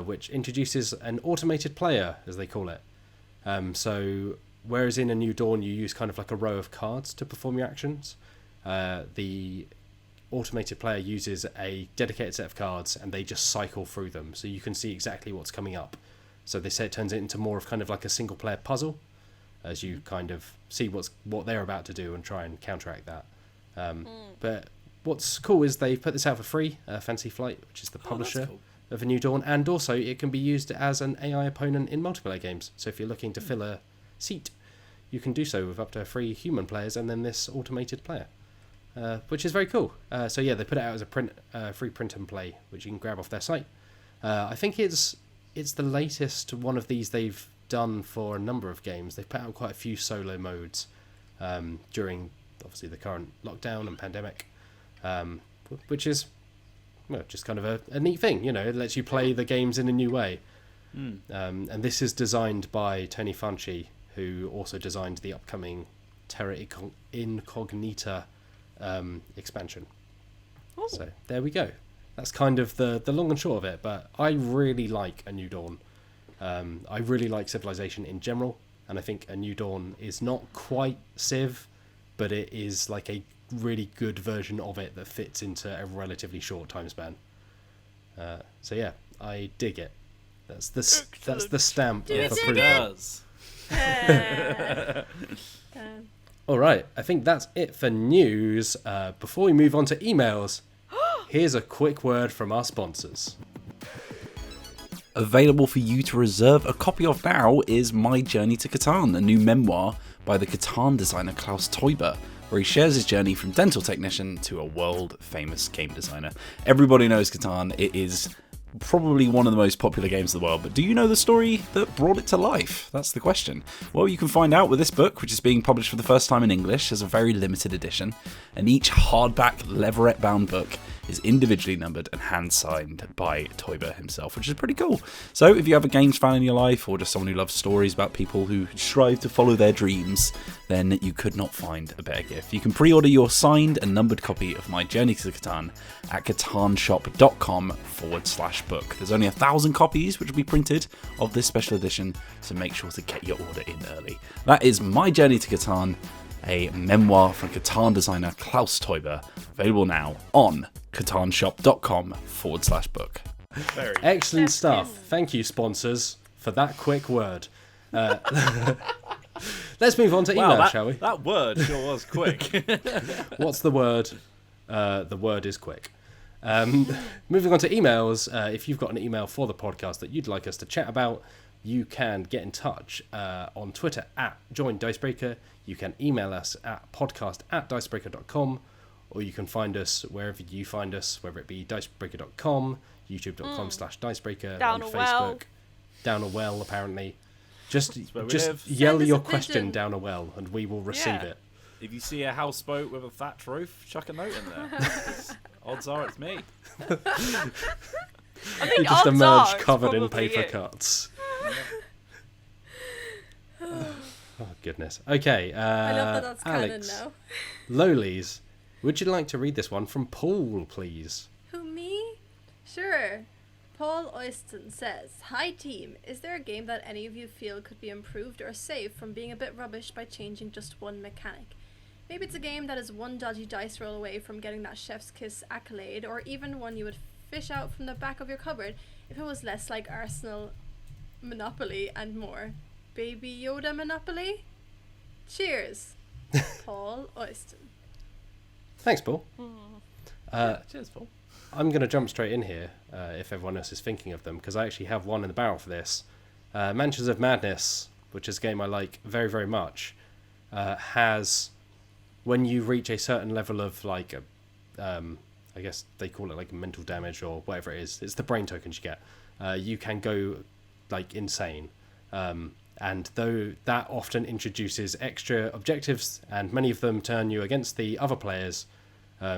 which introduces an automated player, as they call it. So whereas in A New Dawn you use kind of like a row of cards to perform your actions, the automated player uses a dedicated set of cards and they just cycle through them, so you can see exactly what's coming up. So they say it turns it into more of kind of like a single player puzzle, as you kind of see what they're about to do and try and counteract that. But what's cool is they've put this out for free, Fantasy Flight, which is the publisher of A New Dawn, and also it can be used as an AI opponent in multiplayer games. So if you're looking to fill a seat, you can do so with up to 3 human players and then this automated player. Which is very cool. So yeah, they put it out as a free print and play, which you can grab off their site. I think it's the latest one of these they've done for a number of games. They've put out quite a few solo modes during, obviously, the current lockdown and pandemic, which is just kind of a neat thing. It lets you play the games in a new way. And this is designed by Tony Fanchi, who also designed the upcoming Terra Incognita expansion. Ooh. So there we go. That's kind of the long and short of it, but I really like A New Dawn. I really like Civilization in general, and I think A New Dawn is not quite Civ, but it is like a really good version of it that fits into a relatively short time span. So yeah, I dig it. That's the stamp of approval. All right, I think that's it for news. Before we move on to emails, here's a quick word from our sponsors. Available for you to reserve a copy of now is My Journey to Catan, a new memoir by the Catan designer Klaus Teuber, where he shares his journey from dental technician to a world-famous game designer. Everybody knows Catan. It is probably one of the most popular games in the world, but do you know the story that brought it to life? That's the question. Well, you can find out with this book, which is being published for the first time in English as a very limited edition, and each hardback leatherette-bound book is individually numbered and hand-signed by Toiber himself, which is pretty cool. So if you have a games fan in your life, or just someone who loves stories about people who strive to follow their dreams, then you could not find a better gift. You can pre-order your signed and numbered copy of My Journey to Catan at catanshop.com/book. There's only 1,000 copies which will be printed of this special edition, so make sure to get your order in early. That is My Journey to Catan, a memoir from Catan designer Klaus Teuber, available now on catanshop.com/book. Very excellent stuff. Thank you, sponsors, for that quick word. Let's move on to email, shall we? That word sure was quick. What's the word? The word is quick. Moving on to emails. If you've got an email for the podcast that you'd like us to chat about, you can get in touch on Twitter at @JoinDicebreaker. You can email us at podcast@dicebreaker.com, or you can find us wherever you find us, whether it be dicebreaker.com, youtube.com/dicebreaker, Down on a Facebook. well. Down a well, apparently. Just live. yell Send us your a question pigeon. down a well, and we will receive Yeah. it. If you see a houseboat with a thatched roof, chuck a note in there. 'Cause odds are it's me. I You think just odds emerge are it's covered in probably paper you. cuts. Oh, goodness. Okay, I love that that's canon Alex, now. Lowlies, would you like to read this one from Paul, please? Who, me? Sure. Paul Oyston says, "Hi team, is there a game that any of you feel could be improved or saved from being a bit rubbish by changing just one mechanic? Maybe it's a game that is one dodgy dice roll away from getting that chef's kiss accolade, or even one you would fish out from the back of your cupboard if it was less like Arsenal, Monopoly, and more. Baby Yoda Monopoly? Cheers." Paul Oyston. Thanks, Paul. Cheers, Paul. I'm going to jump straight in here, if everyone else is thinking of them, because I actually have one in the barrel for this. Mansions of Madness, which is a game I like very, very much, has, when you reach a certain level of, like, I guess they call it, like, mental damage or whatever it is. It's the brain tokens you get. You can go, like, insane. And though that often introduces extra objectives, and many of them turn you against the other players,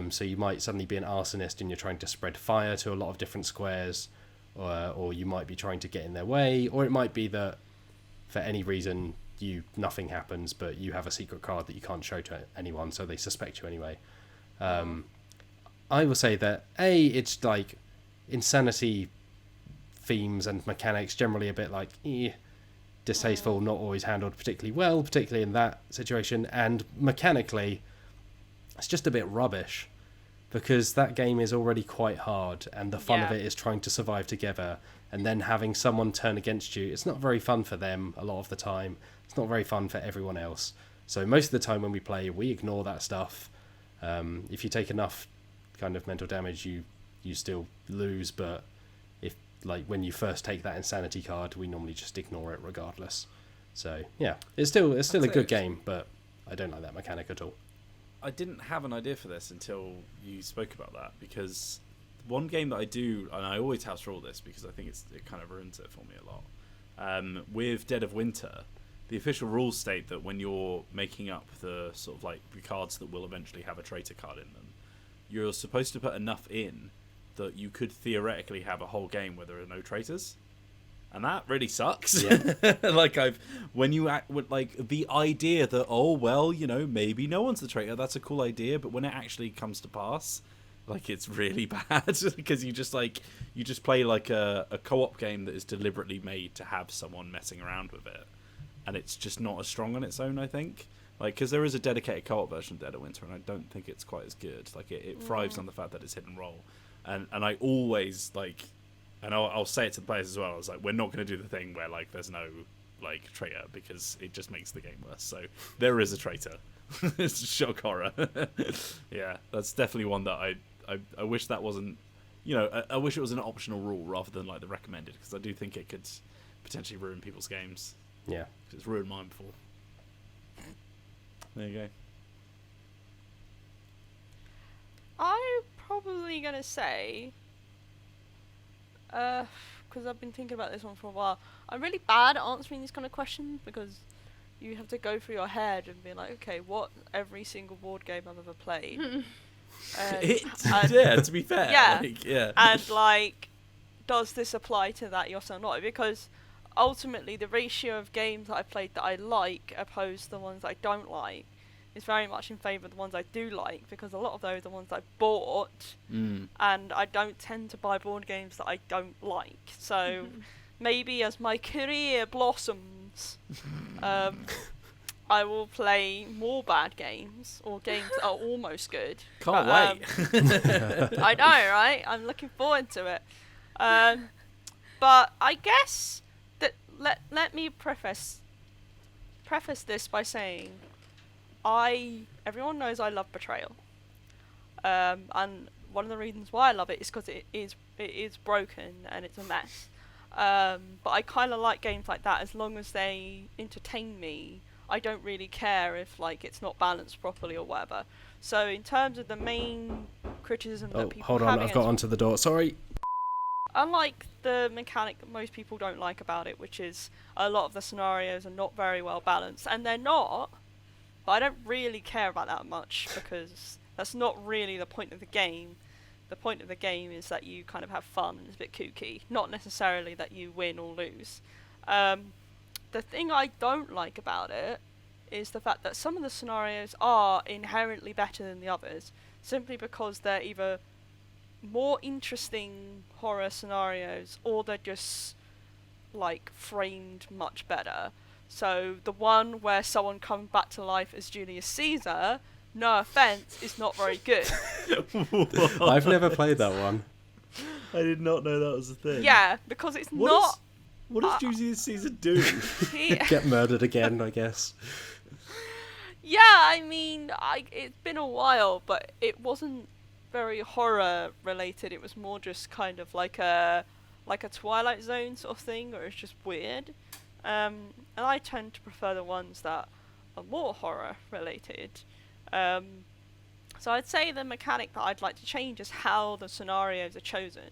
so you might suddenly be an arsonist and you're trying to spread fire to a lot of different squares, or you might be trying to get in their way, or it might be that for any reason nothing happens, but you have a secret card that you can't show to anyone, so they suspect you anyway. I will say that it's like insanity themes and mechanics generally a bit like distasteful, not always handled particularly well, particularly in that situation, and mechanically it's just a bit rubbish, because that game is already quite hard, and the fun of it is trying to survive together, and then having someone turn against you. It's not very fun for them a lot of the time. It's not very fun for everyone else. So most of the time when we play, we ignore that stuff. If you take enough kind of mental damage, you still lose, but if, like, when you first take that insanity card, we normally just ignore it regardless. So yeah, it's still a good game, but I don't like that mechanic at all. I didn't have an idea for this until you spoke about that, because one game that I do, and I always house rule this because I think it kind of ruins it for me a lot. With Dead of Winter, the official rules state that when you're making up the sort of like the cards that will eventually have a traitor card in them, you're supposed to put enough in that you could theoretically have a whole game where there are no traitors. And that really sucks. Yeah. Like when you act with like the idea that, oh, well, you know, maybe no one's the traitor. That's a cool idea. But when it actually comes to pass, like, it's really bad, because you just play like a co-op game that is deliberately made to have someone messing around with it. And it's just not as strong on its own, I think. Like, because there is a dedicated co-op version of Dead of Winter, and I don't think it's quite as good. Like, it thrives on the fact that it's hidden role. And I always, like... And I'll say it to the players as well. I was like, we're not going to do the thing where, like, there's no, like, traitor, because it just makes the game worse. So there is a traitor. It's shock horror. Yeah, that's definitely one that I wish that wasn't, you know, I wish it was an optional rule rather than, like, the recommended, because I do think it could potentially ruin people's games. Yeah. It's ruined mine before. There you go. I'm probably going to say... Because I've been thinking about this one for a while. I'm really bad at answering these kind of questions because you have to go through your head and be like, okay, what every single board game I've ever played. To be fair. Yeah. And like, does this apply to that yes or not? Because ultimately the ratio of games that I played that I like opposed to the ones that I don't like is very much in favour of the ones I do like, because a lot of those are the ones I bought, and I don't tend to buy board games that I don't like. So maybe as my career blossoms, I will play more bad games, or games that are almost good. Can't wait. I know, right? I'm looking forward to it. But I guess that let me preface this by saying everyone knows I love Betrayal, and one of the reasons why I love it is because it is broken and it's a mess. But I kind of like games like that as long as they entertain me. I don't really care if like it's not balanced properly or whatever. So in terms of the main criticism that people hold on, I've got onto the door. Sorry. Unlike the mechanic that most people don't like about it, which is a lot of the scenarios are not very well balanced, and they're not. But I don't really care about that much because that's not really the point of the game. The point of the game is that you kind of have fun and it's a bit kooky, not necessarily that you win or lose. The thing I don't like about it is the fact that some of the scenarios are inherently better than the others, simply because they're either more interesting horror scenarios or they're just like framed much better. So the one where someone comes back to life as Julius Caesar, no offense, is not very good. I've never played that one. I did not know that was a thing. Yeah, because it's not. What does Julius Caesar do? Get murdered again, I guess. Yeah, I mean, it's been a while, but it wasn't very horror related. It was more just kind of like a Twilight Zone sort of thing, where it's just weird. And I tend to prefer the ones that are more horror related. So I'd say the mechanic that I'd like to change is how the scenarios are chosen.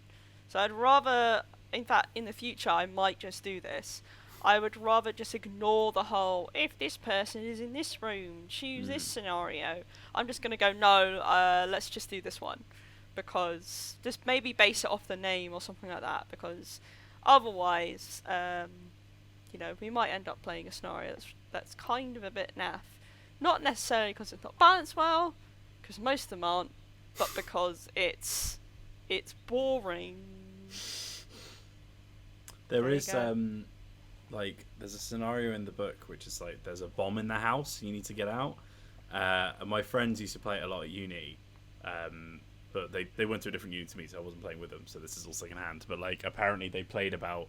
So I'd rather, in fact, in the future I might just do this. I would rather just ignore the whole, if this person is in this room, choose this scenario. I'm just going to go, no, let's just do this one. Because, just maybe base it off the name or something like that. Because otherwise, we might end up playing a scenario that's kind of a bit naff. Not necessarily because it's not balanced well, because most of them aren't, but because it's boring. There's a scenario in the book which is like there's a bomb in the house, you need to get out. And my friends used to play it a lot at uni, but they went to a different uni to me, so I wasn't playing with them. So this is all second hand. But like apparently they played about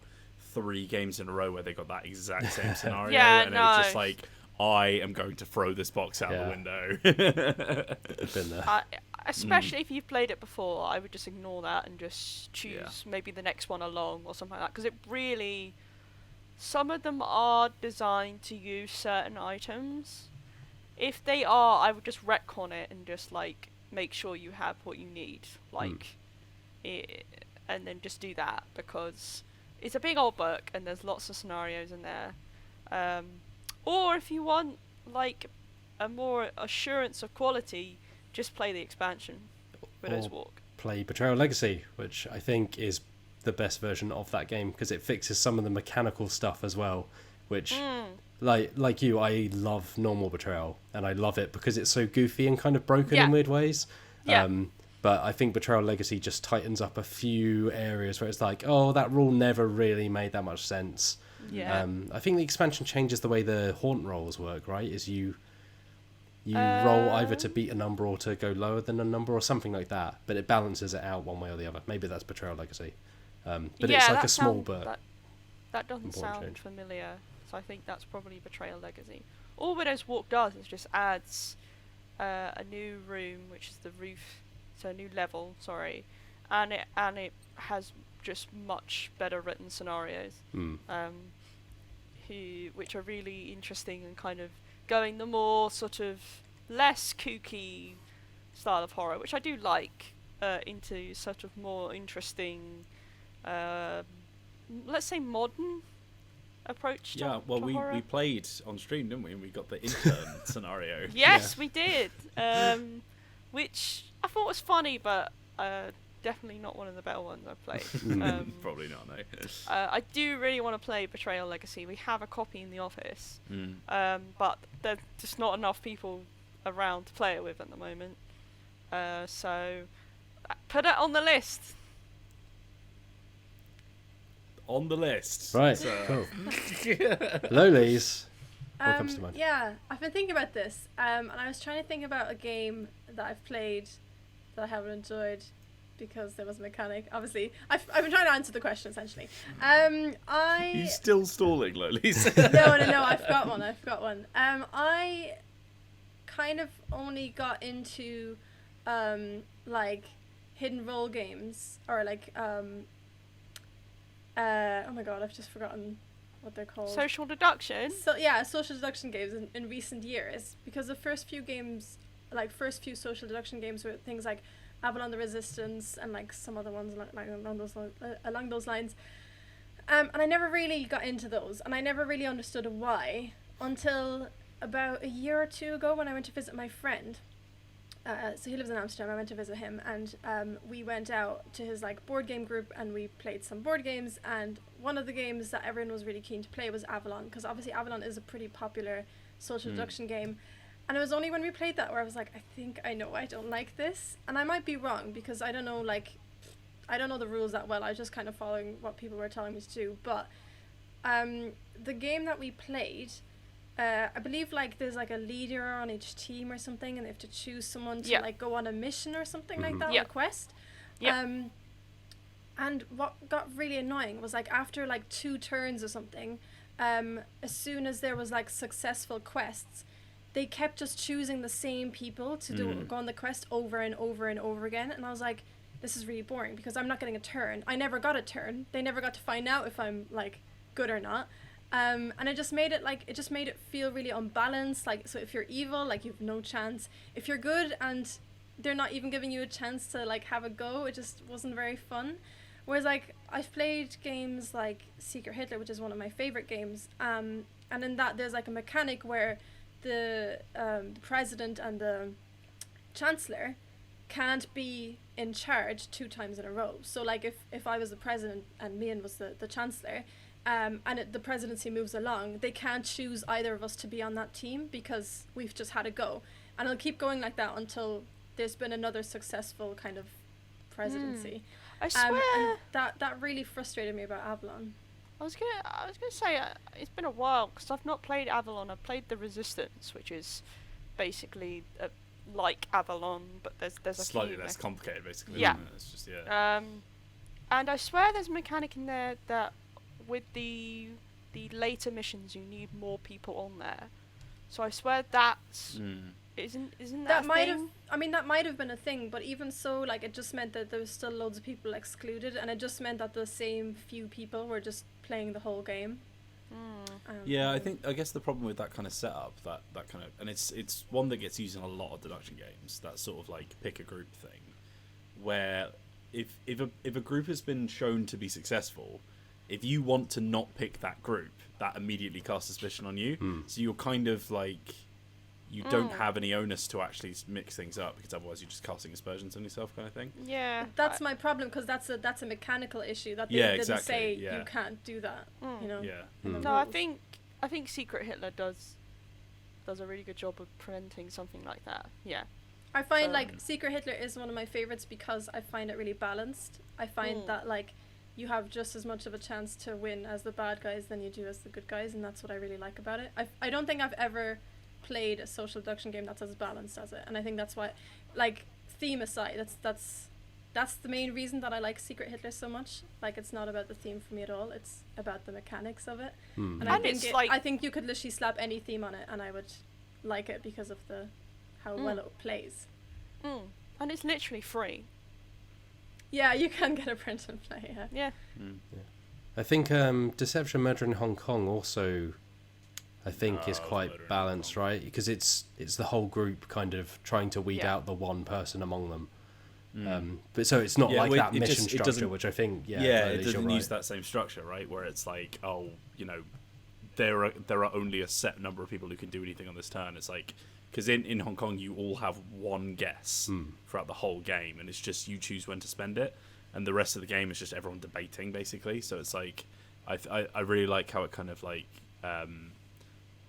3 games in a row where they got that exact same scenario, yeah, and it was just like, I am going to throw this box out the window. Been there. Especially if you've played it before, I would just ignore that and just choose maybe the next one along or something like that. Because it really, some of them are designed to use certain items. If they are, I would just retcon it and just like make sure you have what you need, and then just do that, because it's a big old book and there's lots of scenarios in there. Or if you want like a more assurance of quality, just play the expansion, Widow's Walk. Play Betrayal Legacy, which I think is the best version of that game because it fixes some of the mechanical stuff as well, which like you, I love normal Betrayal and I love it because it's so goofy and kind of broken in weird ways. But I think Betrayal Legacy just tightens up a few areas where it's like, oh, that rule never really made that much sense. I think the expansion changes the way the haunt rolls work, right? Is you roll either to beat a number or to go lower than a number or something like that, but it balances it out one way or the other. Maybe that's Betrayal Legacy. But it's like a small but that doesn't sound familiar, so I think that's probably Betrayal Legacy. All Widow's Walk does is just adds a new room, which is the roof, so a new level, and it has just much better written scenarios, which are really interesting and kind of going the more sort of less kooky style of horror, which I do like, into sort of more interesting let's say modern approach to, we played on stream, didn't we? And we got the intern scenario. Yes, we did. Which I thought was funny, but definitely not one of the better ones I've played. Probably not, no. I do really want to play Betrayal Legacy. We have a copy in the office, but there's just not enough people around to play it with at the moment. So put it on the list. On the list. Right, cool. Lolies, what comes to mind? Yeah, I've been thinking about this, and I was trying to think about a game that I've played that I haven't enjoyed because there was a mechanic. Obviously, I've been trying to answer the question, essentially. You still stalling, Lolies? No, I've got one. I kind of only got into, like, hidden role games, or like, oh my god, I've just forgotten what they're called. Social deduction? So yeah, social deduction games in recent years, because the first few social deduction games were things like Avalon the Resistance and like some other ones along those lines. And I never really got into those, and I never really understood why until about a year or two ago when I went to visit my friend. So he lives in Amsterdam. I went to visit him, and we went out to his like board game group, and we played some board games. And one of the games that everyone was really keen to play was Avalon, because obviously Avalon is a pretty popular social deduction game. And it was only when we played that where I was like, I think I know I don't like this, and I might be wrong because I don't know the rules that well. I was just kind of following what people were telling me to do. But the game that we played, I believe like there's like a leader on each team or something, and they have to choose someone to like go on a mission or something like that, or a quest. And what got really annoying was like after like 2 turns or something, as soon as there was like successful quests, they kept just choosing the same people to go on the quest over and over and over again, and I was like, this is really boring because I'm not getting a turn. I never got a turn. They never got to find out if I'm like good or not. And it just made it feel really unbalanced. Like, so if you're evil, like you've no chance. If you're good and they're not even giving you a chance to like have a go, it just wasn't very fun. Whereas like I've played games like Secret Hitler, which is one of my favorite games. And in that there's like a mechanic where the president and the chancellor can't be in charge 2 times in a row. So like if I was the president and Mian was the chancellor, and the presidency moves along, they can't choose either of us to be on that team because we've just had a go. And it'll keep going like that until there's been another successful kind of presidency. I swear. And that really frustrated me about Avalon. I was gonna say it's been a while because I've not played Avalon. I've played the Resistance, which is basically like Avalon, but there's a slightly few less complicated, basically. Yeah. Isn't it? It's just, and I swear there's a mechanic in there that with the later missions you need more people on there. So I swear that's isn't that might have. I mean, that might have been a thing, but even so, like it just meant that there was still loads of people excluded, and it just meant that the same few people were just playing the whole game. I guess the problem with that kind of setup, that kind of, and it's one that gets used in a lot of deduction games, that sort of like pick a group thing, where if a group has been shown to be successful, if you want to not pick that group, that immediately casts suspicion on you. So you're kind of like, you don't have any onus to actually mix things up, because otherwise you're just casting aspersions on yourself, kind of thing. Yeah, that's my problem, because that's a mechanical issue that they didn't say you can't do that. You know. Yeah. No, I think Secret Hitler does a really good job of preventing something like that. Yeah. I find like Secret Hitler is one of my favorites because I find it really balanced. I find that like you have just as much of a chance to win as the bad guys than you do as the good guys, and that's what I really like about it. I don't think I've ever played a social deduction game that's as balanced as it, and I think that's why, like, theme aside, that's the main reason that I like Secret Hitler so much. Like, it's not about the theme for me at all, it's about the mechanics of it. And I think you could literally slap any theme on it and I would like it because of how well it plays. And it's literally free. Yeah, you can get a print and play. Yeah. I think Deception Murder in Hong Kong also, I think, is quite balanced, right? Because it's the whole group kind of trying to weed out the one person among them. But so it's not Yeah, like well, that it mission just- it structure, doesn't- which I think, it Lowlys, doesn't you're use right. that same structure, right? Where it's like, oh, you know, there are only a set number of people who can do anything on this turn. It's like, because in Hong Kong you all have one guess throughout the whole game, and it's just you choose when to spend it, and the rest of the game is just everyone debating basically. So it's like, I really like how it kind of like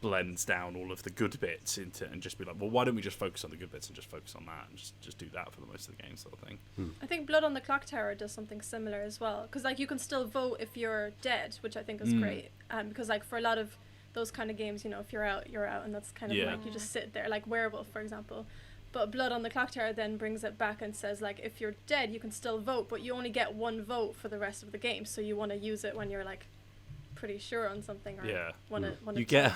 blends down all of the good bits into, and just be like, well, why don't we just focus on the good bits and just focus on that and just do that for the most of the game, sort of thing. I think Blood on the Clock Tower does something similar as well, because like you can still vote if you're dead, which I think is great. Because like for a lot of those kind of games, you know, if you're out, you're out, and that's kind of like you just sit there, like Werewolf, for example. But Blood on the Clock Tower then brings it back and says like, if you're dead, you can still vote, but you only get one vote for the rest of the game. So you want to use it when you're like pretty sure on something, or wanna you get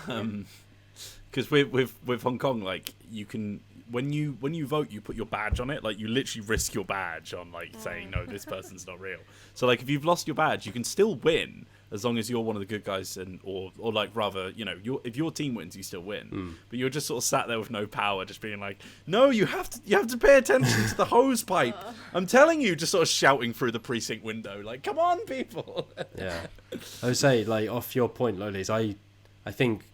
because with Hong Kong, like you can when you vote, you put your badge on it. Like you literally risk your badge on like saying no, this person's not real. So like if you've lost your badge, you can still win as long as you're one of the good guys, and or like rather, you know, if your team wins, you still win. But you're just sort of sat there with no power, just being like, no, you have to pay attention to the hose pipe. I'm telling you, just sort of shouting through the precinct window, like, come on, people. Yeah, I would say, like, off your point, Lowlys, I think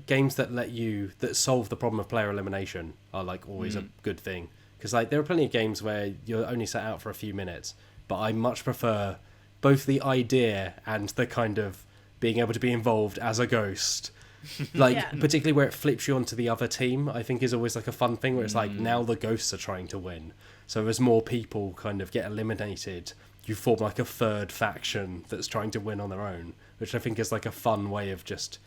games that solve the problem of player elimination are like always a good thing, because like there are plenty of games where you're only set out for a few minutes, but I much prefer both the idea and the kind of being able to be involved as a ghost. Like, particularly where it flips you onto the other team, I think is always like a fun thing where it's like, now the ghosts are trying to win. So as more people kind of get eliminated, you form like a third faction that's trying to win on their own, which I think is like a fun way of just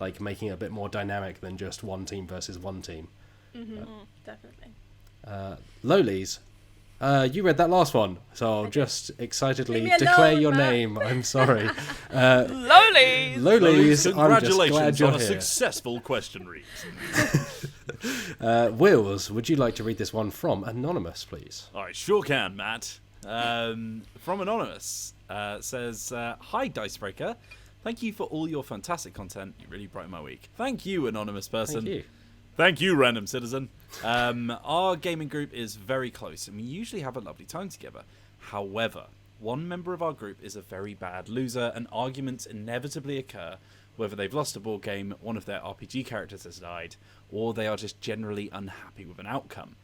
like making it a bit more dynamic than just one team versus one team. Definitely. Lowlys, you read that last one, so I'll just excitedly Leave me declare alone, your Matt. name. I'm sorry. Lowlys! Lowlys, I'm just Congratulations glad you're on a here. successful question read. Wills, would you like to read this one from Anonymous, please? I sure can, Matt. From Anonymous, says, hi, Dicebreaker. Thank you for all your fantastic content. You really brighten my week. Thank you, anonymous person. Thank you. Thank you, random citizen. Our gaming group is very close, and we usually have a lovely time together. However, one member of our group is a very bad loser, and arguments inevitably occur, whether they've lost a board game, one of their RPG characters has died, or they are just generally unhappy with an outcome.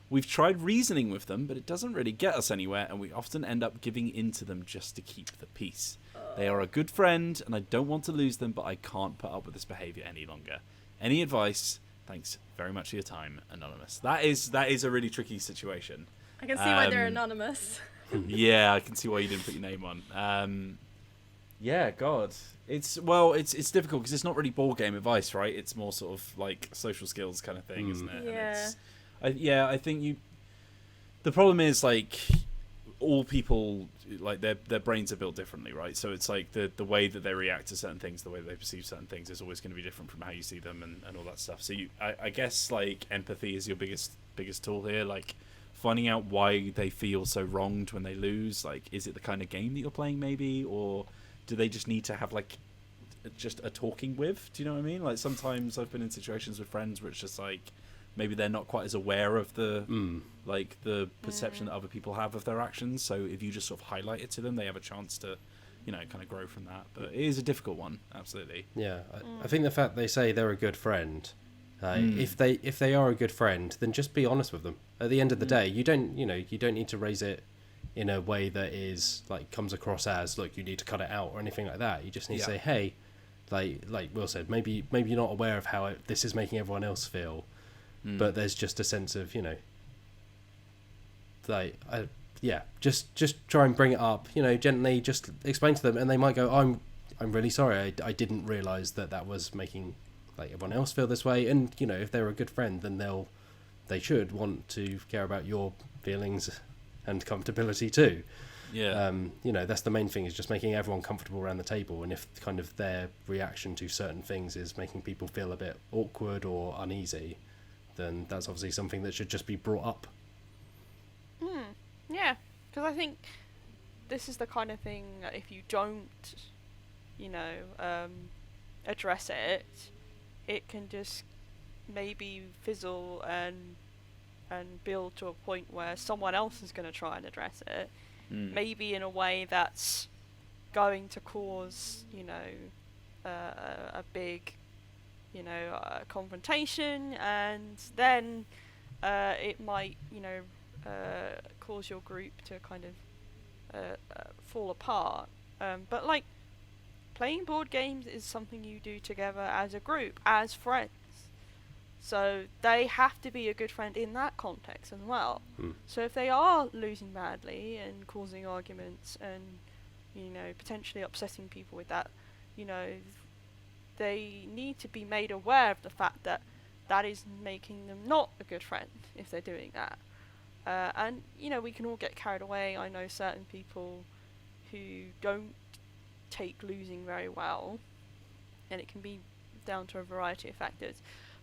We've tried reasoning with them, but it doesn't really get us anywhere, and we often end up giving in to them just to keep the peace. They are a good friend, and I don't want to lose them, but I can't put up with this behaviour any longer. Any advice? Thanks very much for your time, Anonymous. That is a really tricky situation. I can see why they're anonymous. Yeah, I can see why you didn't put your name on. Yeah, God, it's difficult because it's not really board game advice, right? It's more sort of like social skills kind of thing, isn't it? Yeah. And I think the problem is like all people, like their brains are built differently, right? So it's like the way that they react to certain things, the way they perceive certain things is always going to be different from how you see them and all that stuff. So I guess like empathy is your biggest tool here, like finding out why they feel so wronged when they lose. Like, is it the kind of game that you're playing maybe, or do they just need to have like just a talking with? Do you know what I mean? Like sometimes I've been in situations with friends where it's just like maybe they're not quite as aware of the like the perception that other people have of their actions. So if you just sort of highlight it to them, they have a chance to, you know, kind of grow from that. But it is a difficult one, absolutely. Yeah, I think the fact they say they're a good friend, if they are a good friend, then just be honest with them. At the end of the day, you don't need to raise it in a way that is like comes across as look, you need to cut it out or anything like that. You just need to say, hey, like Will said, maybe you're not aware of how this is making everyone else feel. But there's just a sense of, you know, like, just try and bring it up, you know, gently, just explain to them, and they might go, I'm really sorry, I didn't realise that was making like everyone else feel this way. And you know, if they're a good friend, then they should want to care about your feelings and comfortability too. Yeah. You know, that's the main thing, is just making everyone comfortable around the table. And if kind of their reaction to certain things is making people feel a bit awkward or uneasy, then that's obviously something that should just be brought up. Yeah, because I think this is the kind of thing that if you don't, you know, address it, it can just maybe fizzle and and build to a point where someone else is going to try and address it, maybe in a way that's going to cause, a big, confrontation, and then it might, cause your group to kind of fall apart. But like, playing board games is something you do together as a group, as friends. So they have to be a good friend in that context as well. So if they are losing badly and causing arguments and, potentially upsetting people with that, they need to be made aware of the fact that that is making them not a good friend if they're doing that. And, we can all get carried away. I know certain people who don't take losing very well, and it can be down to a variety of factors.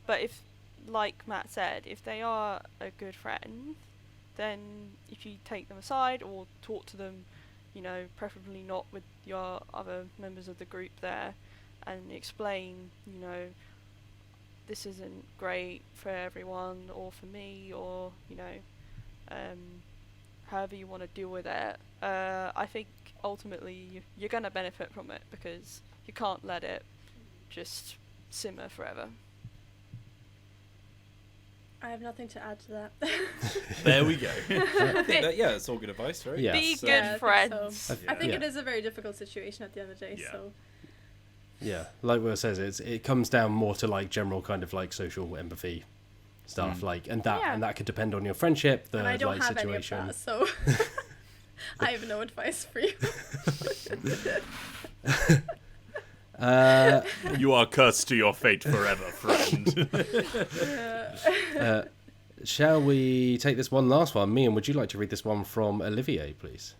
But if, like Matt said, if they are a good friend, then if you take them aside or talk to them, preferably not with your other members of the group there, and explain, this isn't great for everyone or for me, or, however you want to deal with it, I think ultimately you're going to benefit from it, because you can't let it just simmer forever. I have nothing to add to that. There we go. I think that, it's all good advice, right? Yeah. Be So- good friends. So. I think it is a very difficult situation at the end of the day. Yeah. So Yeah, like Will says, it comes down more to like general kind of like social empathy stuff, like, and that could depend on your friendship, the and I don't like have situation. any of that, so I have no advice for you. You are cursed to your fate forever, friend. Shall we take this one last one? Mian, would you like to read this one from Olivier, please?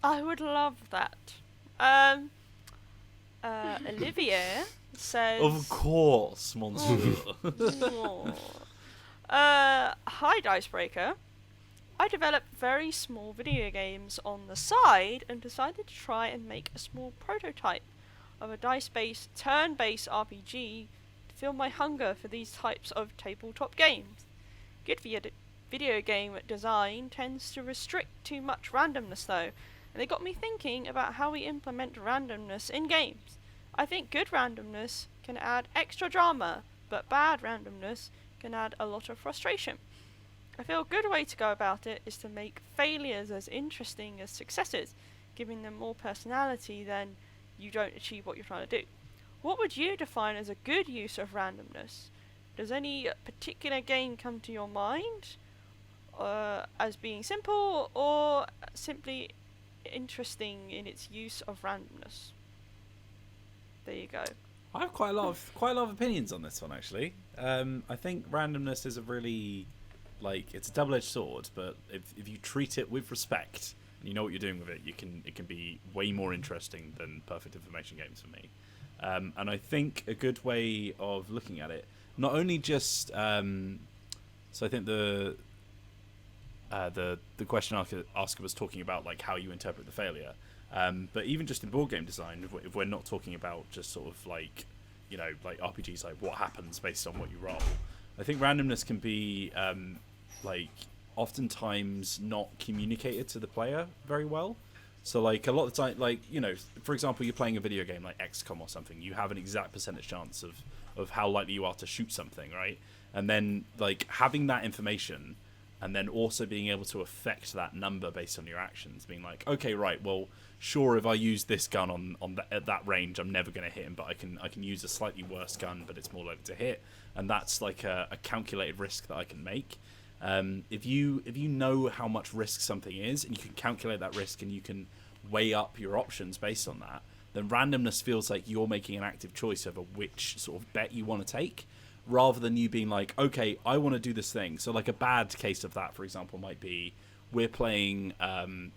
I would love that. Olivier says... Of course, Monsieur. Hi, Dicebreaker. I developed very small video games on the side and decided to try and make a small prototype of a dice-based, turn-based RPG to fill my hunger for these types of tabletop games. Good video game design tends to restrict too much randomness though, and it got me thinking about how we implement randomness in games. I think good randomness can add extra drama, but bad randomness can add a lot of frustration. I feel a good way to go about it is to make failures as interesting as successes, giving them more personality than you don't achieve what you're trying to do. What would you define as a good use of randomness? Does any particular game come to your mind as being simple or simply interesting in its use of randomness? There you go. I have quite a lot of opinions on this one, actually. I think randomness is a really, it's a double-edged sword, but if you treat it with respect and you know what you're doing with it, it can be way more interesting than perfect information games for me. And I think a good way of looking at it, not only just so I think the question asker was talking about like how you interpret the failure, but even just in board game design, if we're not talking about just sort of like RPGs, like what happens based on what you roll, I think randomness can be oftentimes not communicated to the player very well. So like a lot of the time, for example, you're playing a video game like XCOM or something, you have an exact percentage chance of how likely you are to shoot something, right? And then like having that information and then also being able to affect that number based on your actions, being like, okay, right, well, sure, if I use this gun at that range, I'm never going to hit him, but I can use a slightly worse gun, but it's more likely to hit, and that's like a calculated risk that I can make. If you know how much risk something is, and you can calculate that risk, and you can weigh up your options based on that, then randomness feels like you're making an active choice over which sort of bet you want to take, rather than you being like, okay, I want to do this thing. So like a bad case of that, for example, might be we're playing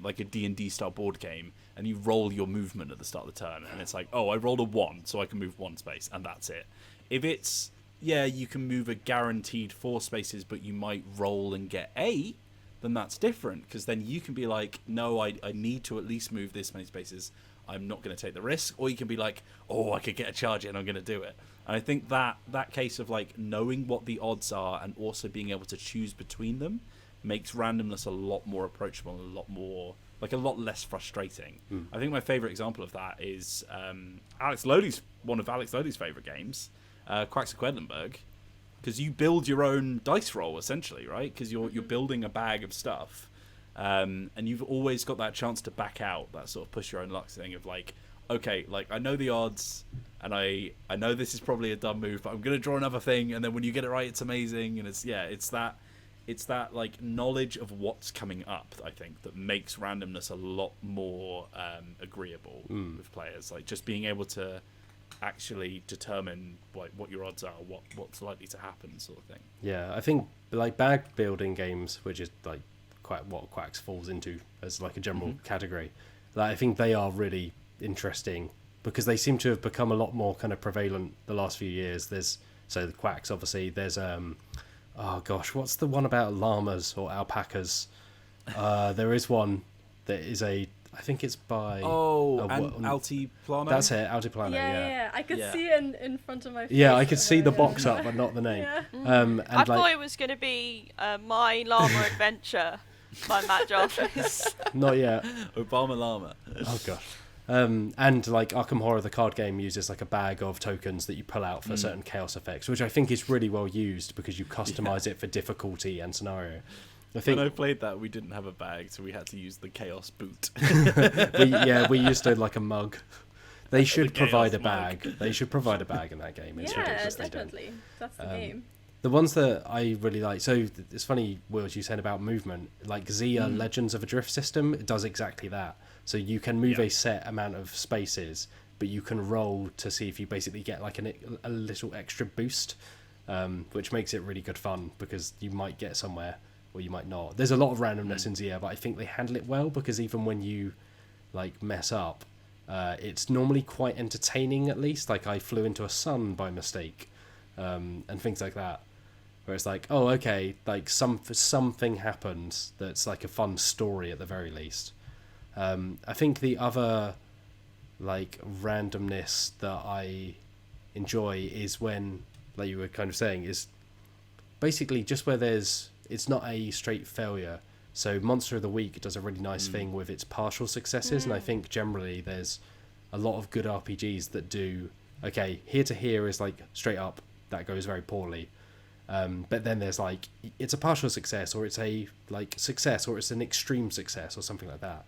like a D&D style board game, and you roll your movement at the start of the turn, and it's like, oh, I rolled a 1, so I can move 1 space, and that's it. If it's, you can move a guaranteed 4 spaces, but you might roll and get A, then that's different, because then you can be like, no, I need to at least move this many spaces. I'm not going to take the risk, or you can be like, oh, I could get a charge in, I'm going to do it. And I think that case of like knowing what the odds are and also being able to choose between them makes randomness a lot more approachable and a lot less frustrating. I think my favorite example of that is one of Alex Lowley's favorite games, Quacks of Quedlinburg, because you build your own dice roll essentially, right? Because you're building a bag of stuff, and you've always got that chance to back out, that sort of push your own luck thing of like, okay, like I know the odds, and I know this is probably a dumb move, but I'm gonna draw another thing, and then when you get it right, it's amazing, and it's that like knowledge of what's coming up, I think, that makes randomness a lot more agreeable with players. Like just being able to actually determine what your odds are, what's likely to happen, sort of thing. Yeah, I think like bag building games, which is like quite what Quacks falls into as like a general category, like I think they are really interesting because they seem to have become a lot more kind of prevalent the last few years. There's the Quacks, obviously. There's oh gosh, what's the one about llamas or alpacas? There is one that is I think it's by Altiplano. That's it, Altiplano. Yeah. I could see it in front of my face. Yeah, I could see the box up, but not the name. Yeah. I thought it was going to be My Llama Adventure by Matt Jarvis. Not yet. Obama Llama. Oh gosh. And like Arkham Horror, the card game, uses like a bag of tokens that you pull out for certain chaos effects, which I think is really well used because you customize it for difficulty and scenario. I think when I played that, we didn't have a bag, so we had to use the chaos boot. we used like a mug. They should provide a bag. They should provide a bag in that game. It's ridiculous definitely. That's the game. The ones that I really like, so it's funny, Will, you said about movement, like Zia Legends of a Drift System, it does exactly that. So you can move a set amount of spaces, but you can roll to see if you basically get like a little extra boost, which makes it really good fun because you might get somewhere or you might not. There's a lot of randomness in Zia, but I think they handle it well because even when you like mess up, it's normally quite entertaining at least. Like I flew into a sun by mistake, and things like that. Where it's like, oh, okay, like something happened that's like a fun story at the very least. I think the other like randomness that I enjoy is when, like you were kind of saying, is basically just where it's not a straight failure. So Monster of the Week does a really nice thing with its partial successes, and I think generally there's a lot of good RPGs that do, okay, here to here is like straight up, that goes very poorly. But then there's like, it's a partial success, or it's a like success, or it's an extreme success, or something like that.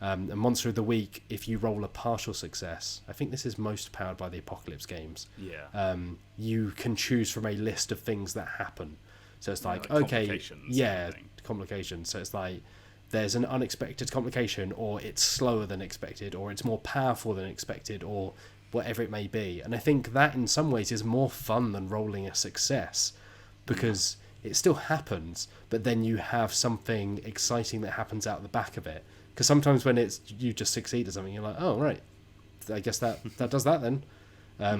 And Monster of the Week, if you roll a partial success, I think this is most powered by the Apocalypse games. Yeah. You can choose from a list of things that happen. So it's like complications. So it's like there's an unexpected complication, or it's slower than expected, or it's more powerful than expected, or whatever it may be. And I think that in some ways is more fun than rolling a success, because it still happens, but then you have something exciting that happens out the back of it. Because sometimes when it's you just succeed at something, you're like, oh right, I guess that does that then.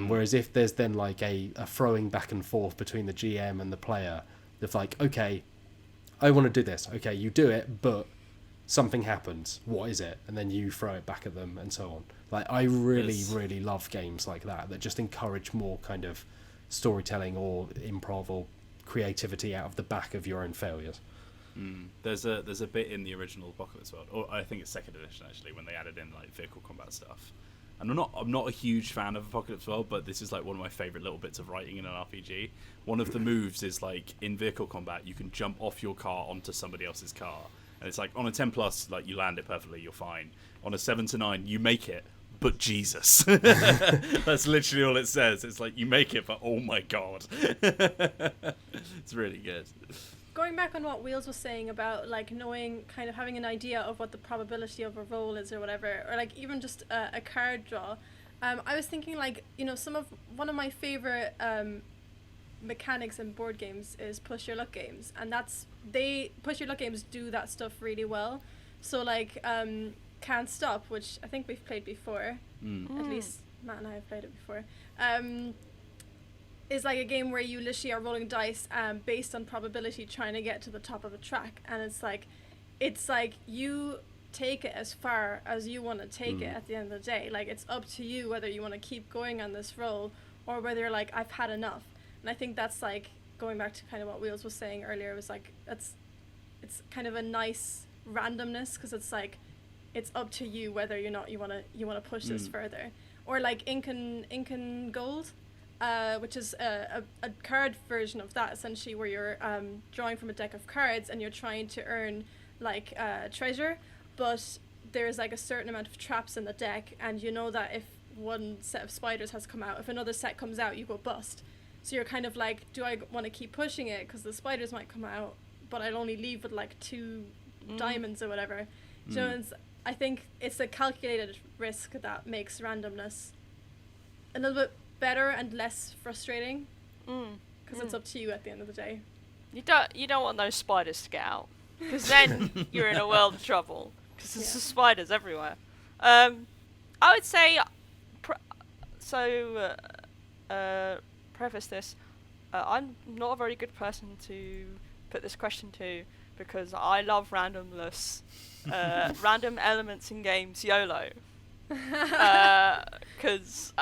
Whereas if there's then like a throwing back and forth between the GM and the player, of like, okay, I want to do this. Okay, you do it, but something happens. What is it? And then you throw it back at them, and so on. Like I really love games like that just encourage more kind of storytelling or improv or creativity out of the back of your own failures. There's a bit in the original Apocalypse World, or I think it's second edition actually, when they added in like vehicle combat stuff. And I'm not a huge fan of Apocalypse World, but this is like one of my favorite little bits of writing in an RPG. One of the moves is like in vehicle combat, you can jump off your car onto somebody else's car, and it's like on a 10+, like you land it perfectly, you're fine. On a 7 to 9, you make it, but Jesus. That's literally all it says. It's like you make it, but oh my god. It's really good. Going back on what Wheels was saying about like knowing, kind of having an idea of what the probability of a roll is or whatever, or like even just a card draw, I was thinking like, you know, one of my favorite mechanics in board games is push your luck games, and push your luck games do that stuff really well. So like Can't Stop, which I think we've played before, at least Matt and I have played it before, is like a game where you literally are rolling dice based on probability, trying to get to the top of a track, and it's like you take it as far as you want to take it at the end of the day. Like, it's up to you whether you want to keep going on this roll or whether you're like, I've had enough. And I think that's like going back to kind of what Wheels was saying earlier, was like, it's kind of a nice randomness, because it's like, it's up to you whether or not you want to push this further. Or like Incan Gold, which is a card version of that, essentially, where you're drawing from a deck of cards and you're trying to earn like treasure, but there's like a certain amount of traps in the deck, and you know that if one set of spiders has come out, if another set comes out, you go bust. So you're kind of like, do I want to keep pushing it because the spiders might come out, but I'll only leave with like 2 diamonds or whatever. So I think it's a calculated risk that makes randomness a little bit better and less frustrating, because it's up to you at the end of the day. You don't want those spiders to get out, because then you're in a world of trouble, because there's the spiders everywhere. I would say, preface this, I'm not a very good person to put this question to, because I love randomness, random elements in games, YOLO. Because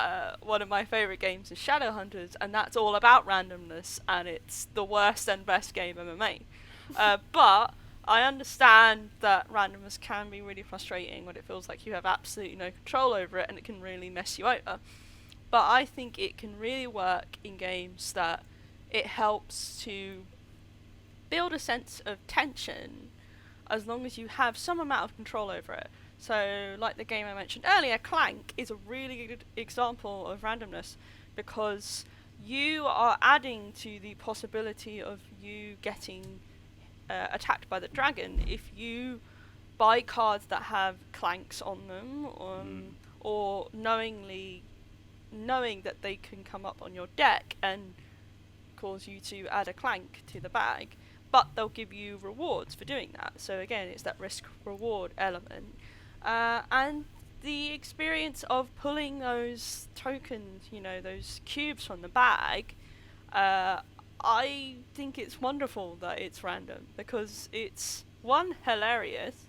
one of my favourite games is Shadowhunters, and that's all about randomness, and it's the worst and best game ever made. But I understand that randomness can be really frustrating when it feels like you have absolutely no control over it, and it can really mess you over. But I think it can really work in games that it helps to build a sense of tension, as long as you have some amount of control over it. So, like the game I mentioned earlier, Clank is a really good example of randomness, because you are adding to the possibility of you getting attacked by the dragon if you buy cards that have clanks on them, or knowing that they can come up on your deck and cause you to add a clank to the bag, but they'll give you rewards for doing that. So again, it's that risk-reward element. And the experience of pulling those tokens, those cubes from the bag, I think it's wonderful that it's random, because it's, 1, hilarious,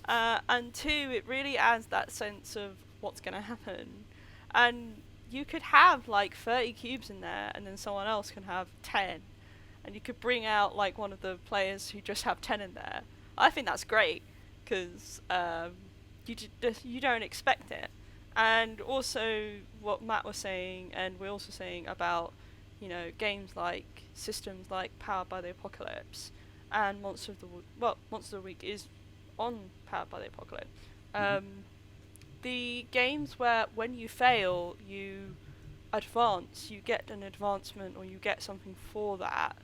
and 2, it really adds that sense of what's going to happen. And you could have like 30 cubes in there, and then someone else can have 10, and you could bring out like one of the players who just have 10 in there. I think that's great, because you don't expect it. And also what Matt was saying, and we're also saying about, games like systems like Powered by the Apocalypse and Monster of the Week is on Powered by the Apocalypse. The games where when you fail, you advance, you get an advancement, or you get something for that.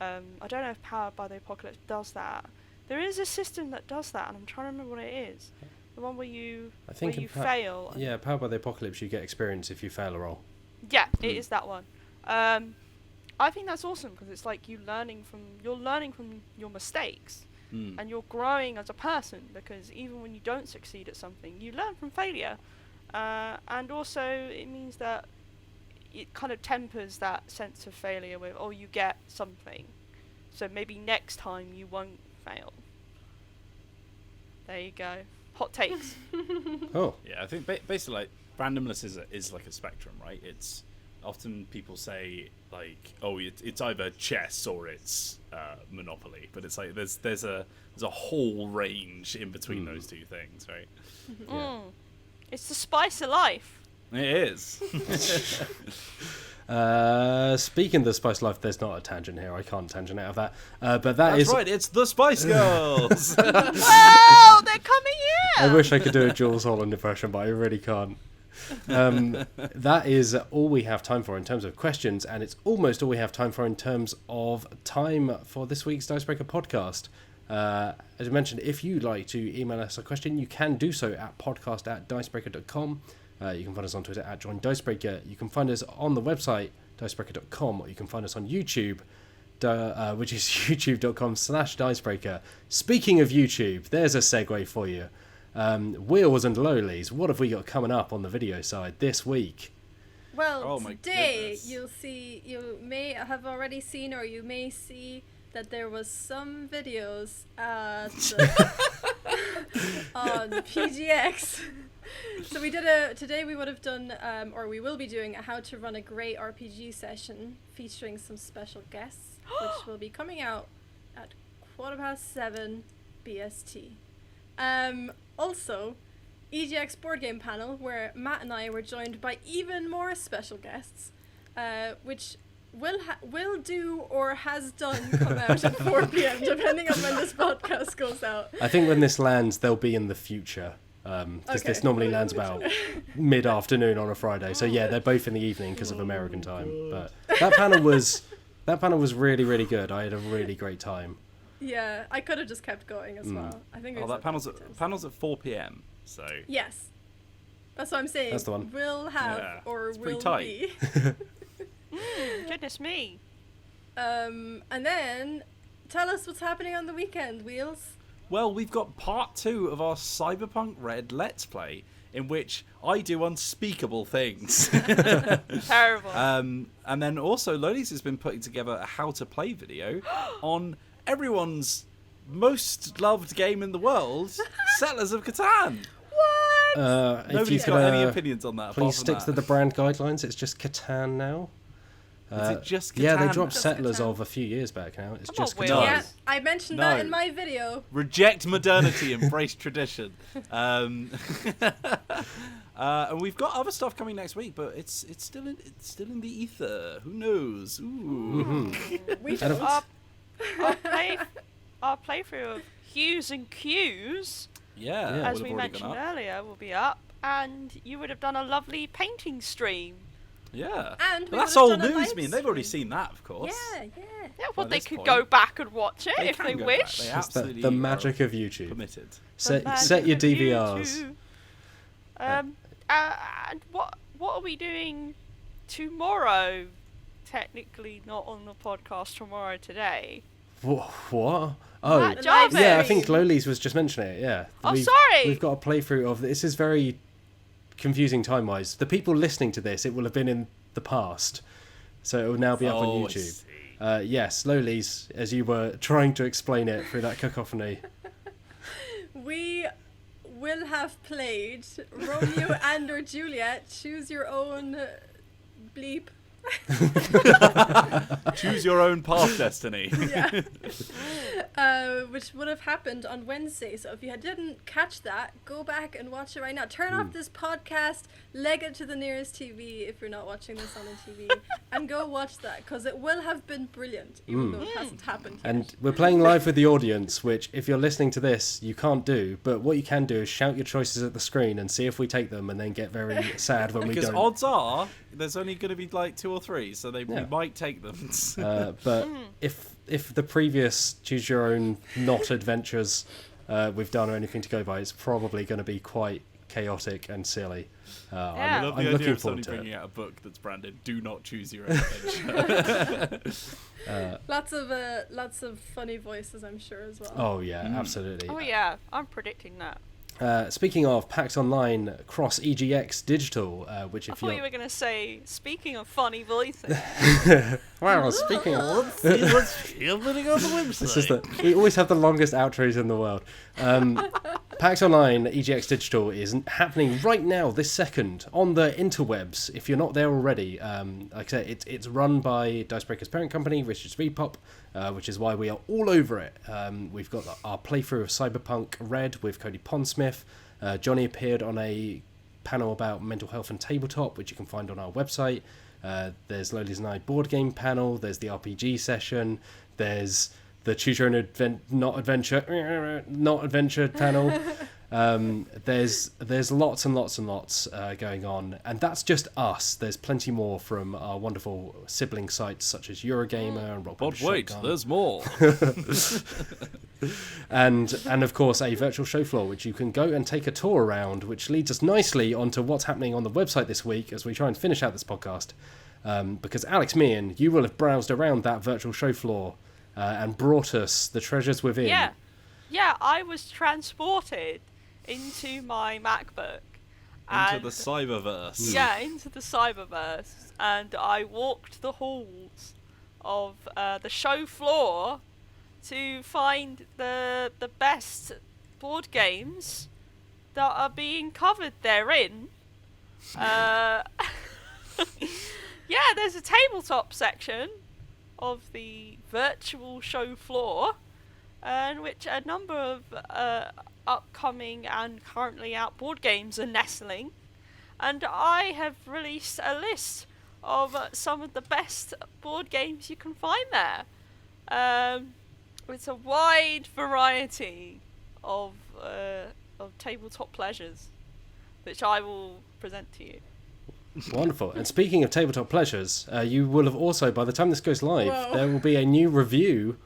I don't know if Powered by the Apocalypse does that. There is a system that does that, and I'm trying to remember what it is. The one where you fail. Yeah, Powered by the Apocalypse, you get experience if you fail a roll. Yeah, it is that one. I think that's awesome, because it's like you're learning from your mistakes, and you're growing as a person, because even when you don't succeed at something, you learn from failure, and also it means that it kind of tempers that sense of failure with, you get something, so maybe next time you won't fail. There you go. Hot takes. Oh. Yeah, I think basically like randomness is like a spectrum, right? It's often people say like, it's either chess or it's Monopoly, but it's like there's a whole range in between those two things, right? Yeah. It's the spice of life. It is. Speaking of the Spice Life, there's not a tangent here. I can't tangent out of that. But That's right. It's the Spice Girls. Oh, they're coming here. I wish I could do a Jules Holland impression, but I really can't. That is all we have time for in terms of questions, and it's almost all we have time for in terms of time for this week's Dicebreaker podcast. As I mentioned, if you'd like to email us a question, you can do so at podcast@dicebreaker.com. You can find us on Twitter @JoinDicebreaker. You can find us on the website dicebreaker.com, or you can find us on YouTube, which is youtube.com/Dicebreaker. Speaking of YouTube, there's a segue for you. Wheels and Lowlies, what have we got coming up on the video side this week? Well, today you may have already seen, or you may see that there was some videos on PGX. So today we would have done, or we will be doing a how to run a great RPG session featuring some special guests, which will be coming out at 7:15 BST. Also, EGX board game panel where Matt and I were joined by even more special guests, which will do or has done come out at 4 p.m. depending on when this podcast goes out. I think when this lands, they'll be in the future. Because this normally lands about mid-afternoon on a Friday. So yeah, they're both in the evening because of American time. But that panel was really, really good. I had a really great time. Yeah, I could have just kept going as well. I think. That panel's at 4 p.m. So yes, that's what I'm saying. That's the one. Will have or it's will pretty be. Goodness me. And then tell us what's happening on the weekend, Wheels. Well, we've got part 2 of our Cyberpunk Red Let's Play, in which I do unspeakable things. Terrible. And then also, Lodi's has been putting together a how to play video on everyone's most loved game in the world, Settlers of Catan. What? Nobody's got any opinions on that. Please stick to the brand guidelines. It's just Catan now. Is it just Catan? Yeah, they dropped Just Settlers Catan. of a few years back now. It's Come just on, Catan. Will. Yeah, I mentioned that in my video. Reject modernity, embrace tradition. And we've got other stuff coming next week, but it's still in the ether. Who knows? Ooh. We And don't. Our playthrough of Hues and Cues, Yeah, Yeah. as will we have already mentioned gone up. earlier, will be up, and you would have done a lovely painting stream. Yeah, And we but that's would've old done a news. live I mean, they've already stream. seen that, of course. Yeah. Yeah, By well, they this could point, go back and watch it they if can they go back. wish. They It's absolutely the are magic of YouTube. permitted. Set The your magic of DVRs. YouTube. And what are we doing tomorrow? Technically not on the podcast tomorrow today. What? Oh, Matt Jarvis. yeah. I think Loli's was just mentioning it. Yeah. Oh, sorry. We've got a playthrough of this. Is very confusing time-wise. The people listening to this, it will have been in the past, so it will now be up on I YouTube. see. Yes, Loli's, as you were trying to explain it through that cacophony. We will have played Romeo and or Juliet. Choose your own bleep. Choose your own path, destiny. Yeah. Which would have happened on Wednesday. So if you didn't catch that, go back and watch it right now. Turn off this podcast, leg it to the nearest TV if you're not watching this on a TV, and go watch that, because it will have been brilliant, even though it hasn't happened yet. And we're playing live with the audience, which if you're listening to this, you can't do. But what you can do is shout your choices at the screen and see if we take them, and then get very sad when we Because don't. odds are there's only going to be like 2 or 3, so we Yeah. might take them. But if the previous choose your own not adventures we've done or anything to go by, it's probably going to be quite chaotic and silly. Yeah. I love the I'm idea looking of somebody forward to bringing it. out a book that's branded "Do not choose your own adventure." Lots of funny voices, I'm sure, as well. Oh yeah, absolutely. Oh yeah, I'm predicting that. Speaking of PAX Online cross EGX Digital, which I if thought you were going to say, speaking of funny voices. well, speaking of Let's opening on the website. this is we always have the longest outros in the world. PAX Online EGX Digital is happening right now, this second, on the interwebs. If you're not there already, like I said, it's run by Dicebreaker's parent company, Richard's Repop, which is why we are all over it. We've got our playthrough of Cyberpunk Red with Cody Pondsmith. Johnny appeared on a panel about mental health and tabletop, which you can find on our website. There's Loli's and I board game panel. There's the RPG session. There's the choose your own not adventure panel. There's lots and lots and lots going on, and that's just us. There's plenty more from our wonderful sibling sites such as Eurogamer and Rock But Paper wait, Shotgun. there's more. and of course a virtual show floor which you can go and take a tour around, which leads us nicely onto what's happening on the website this week as we try and finish out this podcast, because Alex Meehan, you will have browsed around that virtual show floor and brought us the treasures within. Yeah, I was transported into my MacBook. Into the cyberverse. Yeah, into the cyberverse, and I walked the halls of the show floor to find the best board games that are being covered therein. Yeah, there's a tabletop section of the virtual show floor, in which a number of upcoming and currently out board games are nestling, and I have released a list of some of the best board games you can find there. It's a wide variety of tabletop pleasures, which I will present to you. Wonderful. And speaking of tabletop pleasures, you will have also, by the time this goes live, Whoa. there will be a new review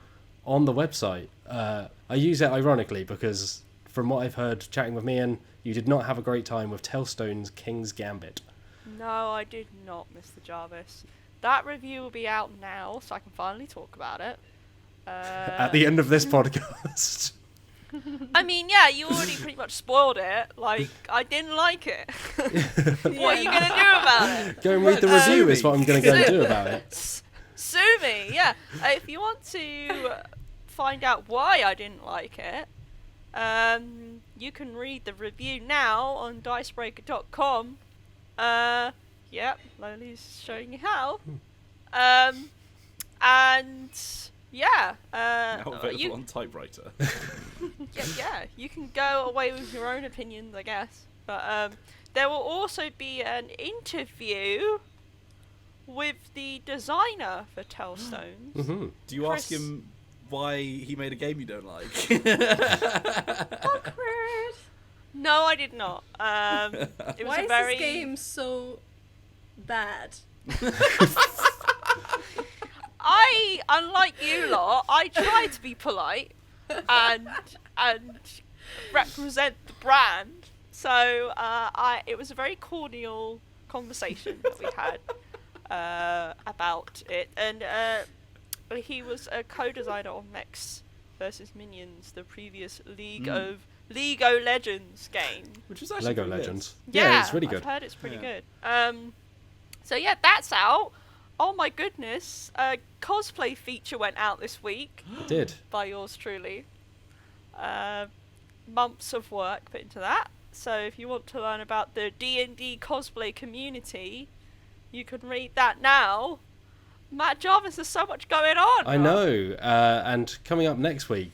on the website. I use it ironically because from what I've heard chatting with Mian, you did not have a great time with Tellstone's King's Gambit. No, I did not, Mr. Jarvis. That review will be out now, so I can finally talk about it. At the end of this podcast. I mean, yeah, you already pretty much spoiled it. Like, I didn't like it. What are you going to do about it? Go and read the review is what I'm going to go and do about it. Sue me, yeah. If you want to find out why I didn't like it, you can read the review now on Dicebreaker.com. Yep, Loli's showing you how. And yeah, Now available you, on typewriter. yeah, you can go away with your own opinions, I guess. But there will also be an interview with the designer for Tellstones. Mm-hmm. Do you ask Chris. him why he made a game you don't like? Awkward. No, I did not. It was Why a is very this game so bad? Unlike you lot, I try to be polite and represent the brand. So it was a very cordial conversation that we had about it, and he was a co-designer on Mechs vs Minions, the previous League of Legends game. Which is actually Lego pretty good. Legends. Yeah, it's really good. I've heard it's pretty Yeah. good. So yeah, that's out. Oh my goodness, a cosplay feature went out this week It did. by yours truly. Months of work put into that. So if you want to learn about the D&D cosplay community, you can read that now. Matt Jarvis, there's so much going on. I know. And coming up next week,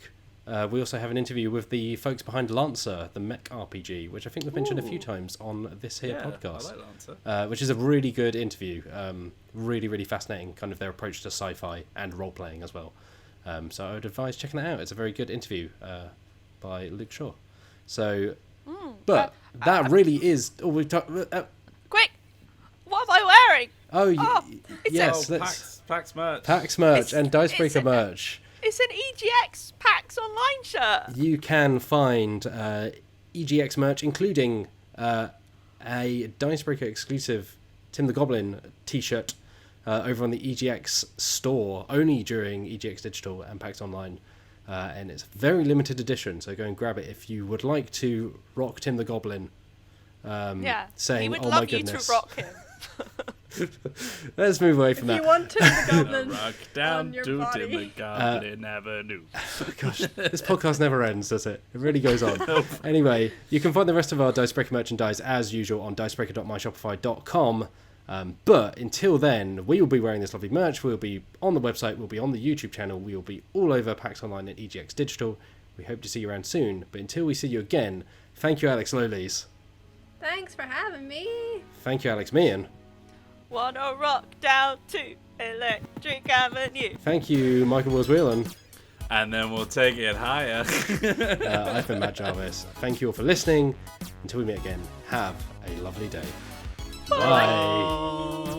we also have an interview with the folks behind Lancer, the mech RPG, which I think we've mentioned a few times on this here podcast. I like Lancer. Which is a really good interview. Really, really fascinating, kind of their approach to sci-fi and role-playing as well. So I would advise checking that out. It's a very good interview by Luke Shaw. So, but that really is all we've talked. Quick, what am I wearing? It's yes, Oh, let's PAX merch. PAX merch and it's Dicebreaker a- merch. It's an EGX PAX Online shirt. You can find EGX merch, including a Dicebreaker exclusive Tim the Goblin t-shirt over on the EGX store, only during EGX Digital and PAX Online. And it's a very limited edition, so go and grab it if you would like to rock Tim the Goblin. Yeah, saying, he would "Oh love my you goodness." to rock him. Let's move away from If that. you want to, the goblin Rock down on your to body. Tim the Goblin Avenue. Gosh, this podcast never ends, does it? It really goes on. Anyway, you can find the rest of our Dicebreaker merchandise as usual on dicebreaker.myshopify.com. But until then, we will be wearing this lovely merch. We'll be on the website. We'll be on the YouTube channel. We will be all over PAX Online and EGX Digital. We hope to see you around soon. But until we see you again, thank you, Alex Lolis. Thanks for having me. Thank you, Alex Meehan. Wanna rock down to Electric Avenue. Thank you, Michael Wills-Whelan. And then we'll take it higher. I've been Matt Jarvis. Thank you all for listening. Until we meet again, have a lovely day. Bye.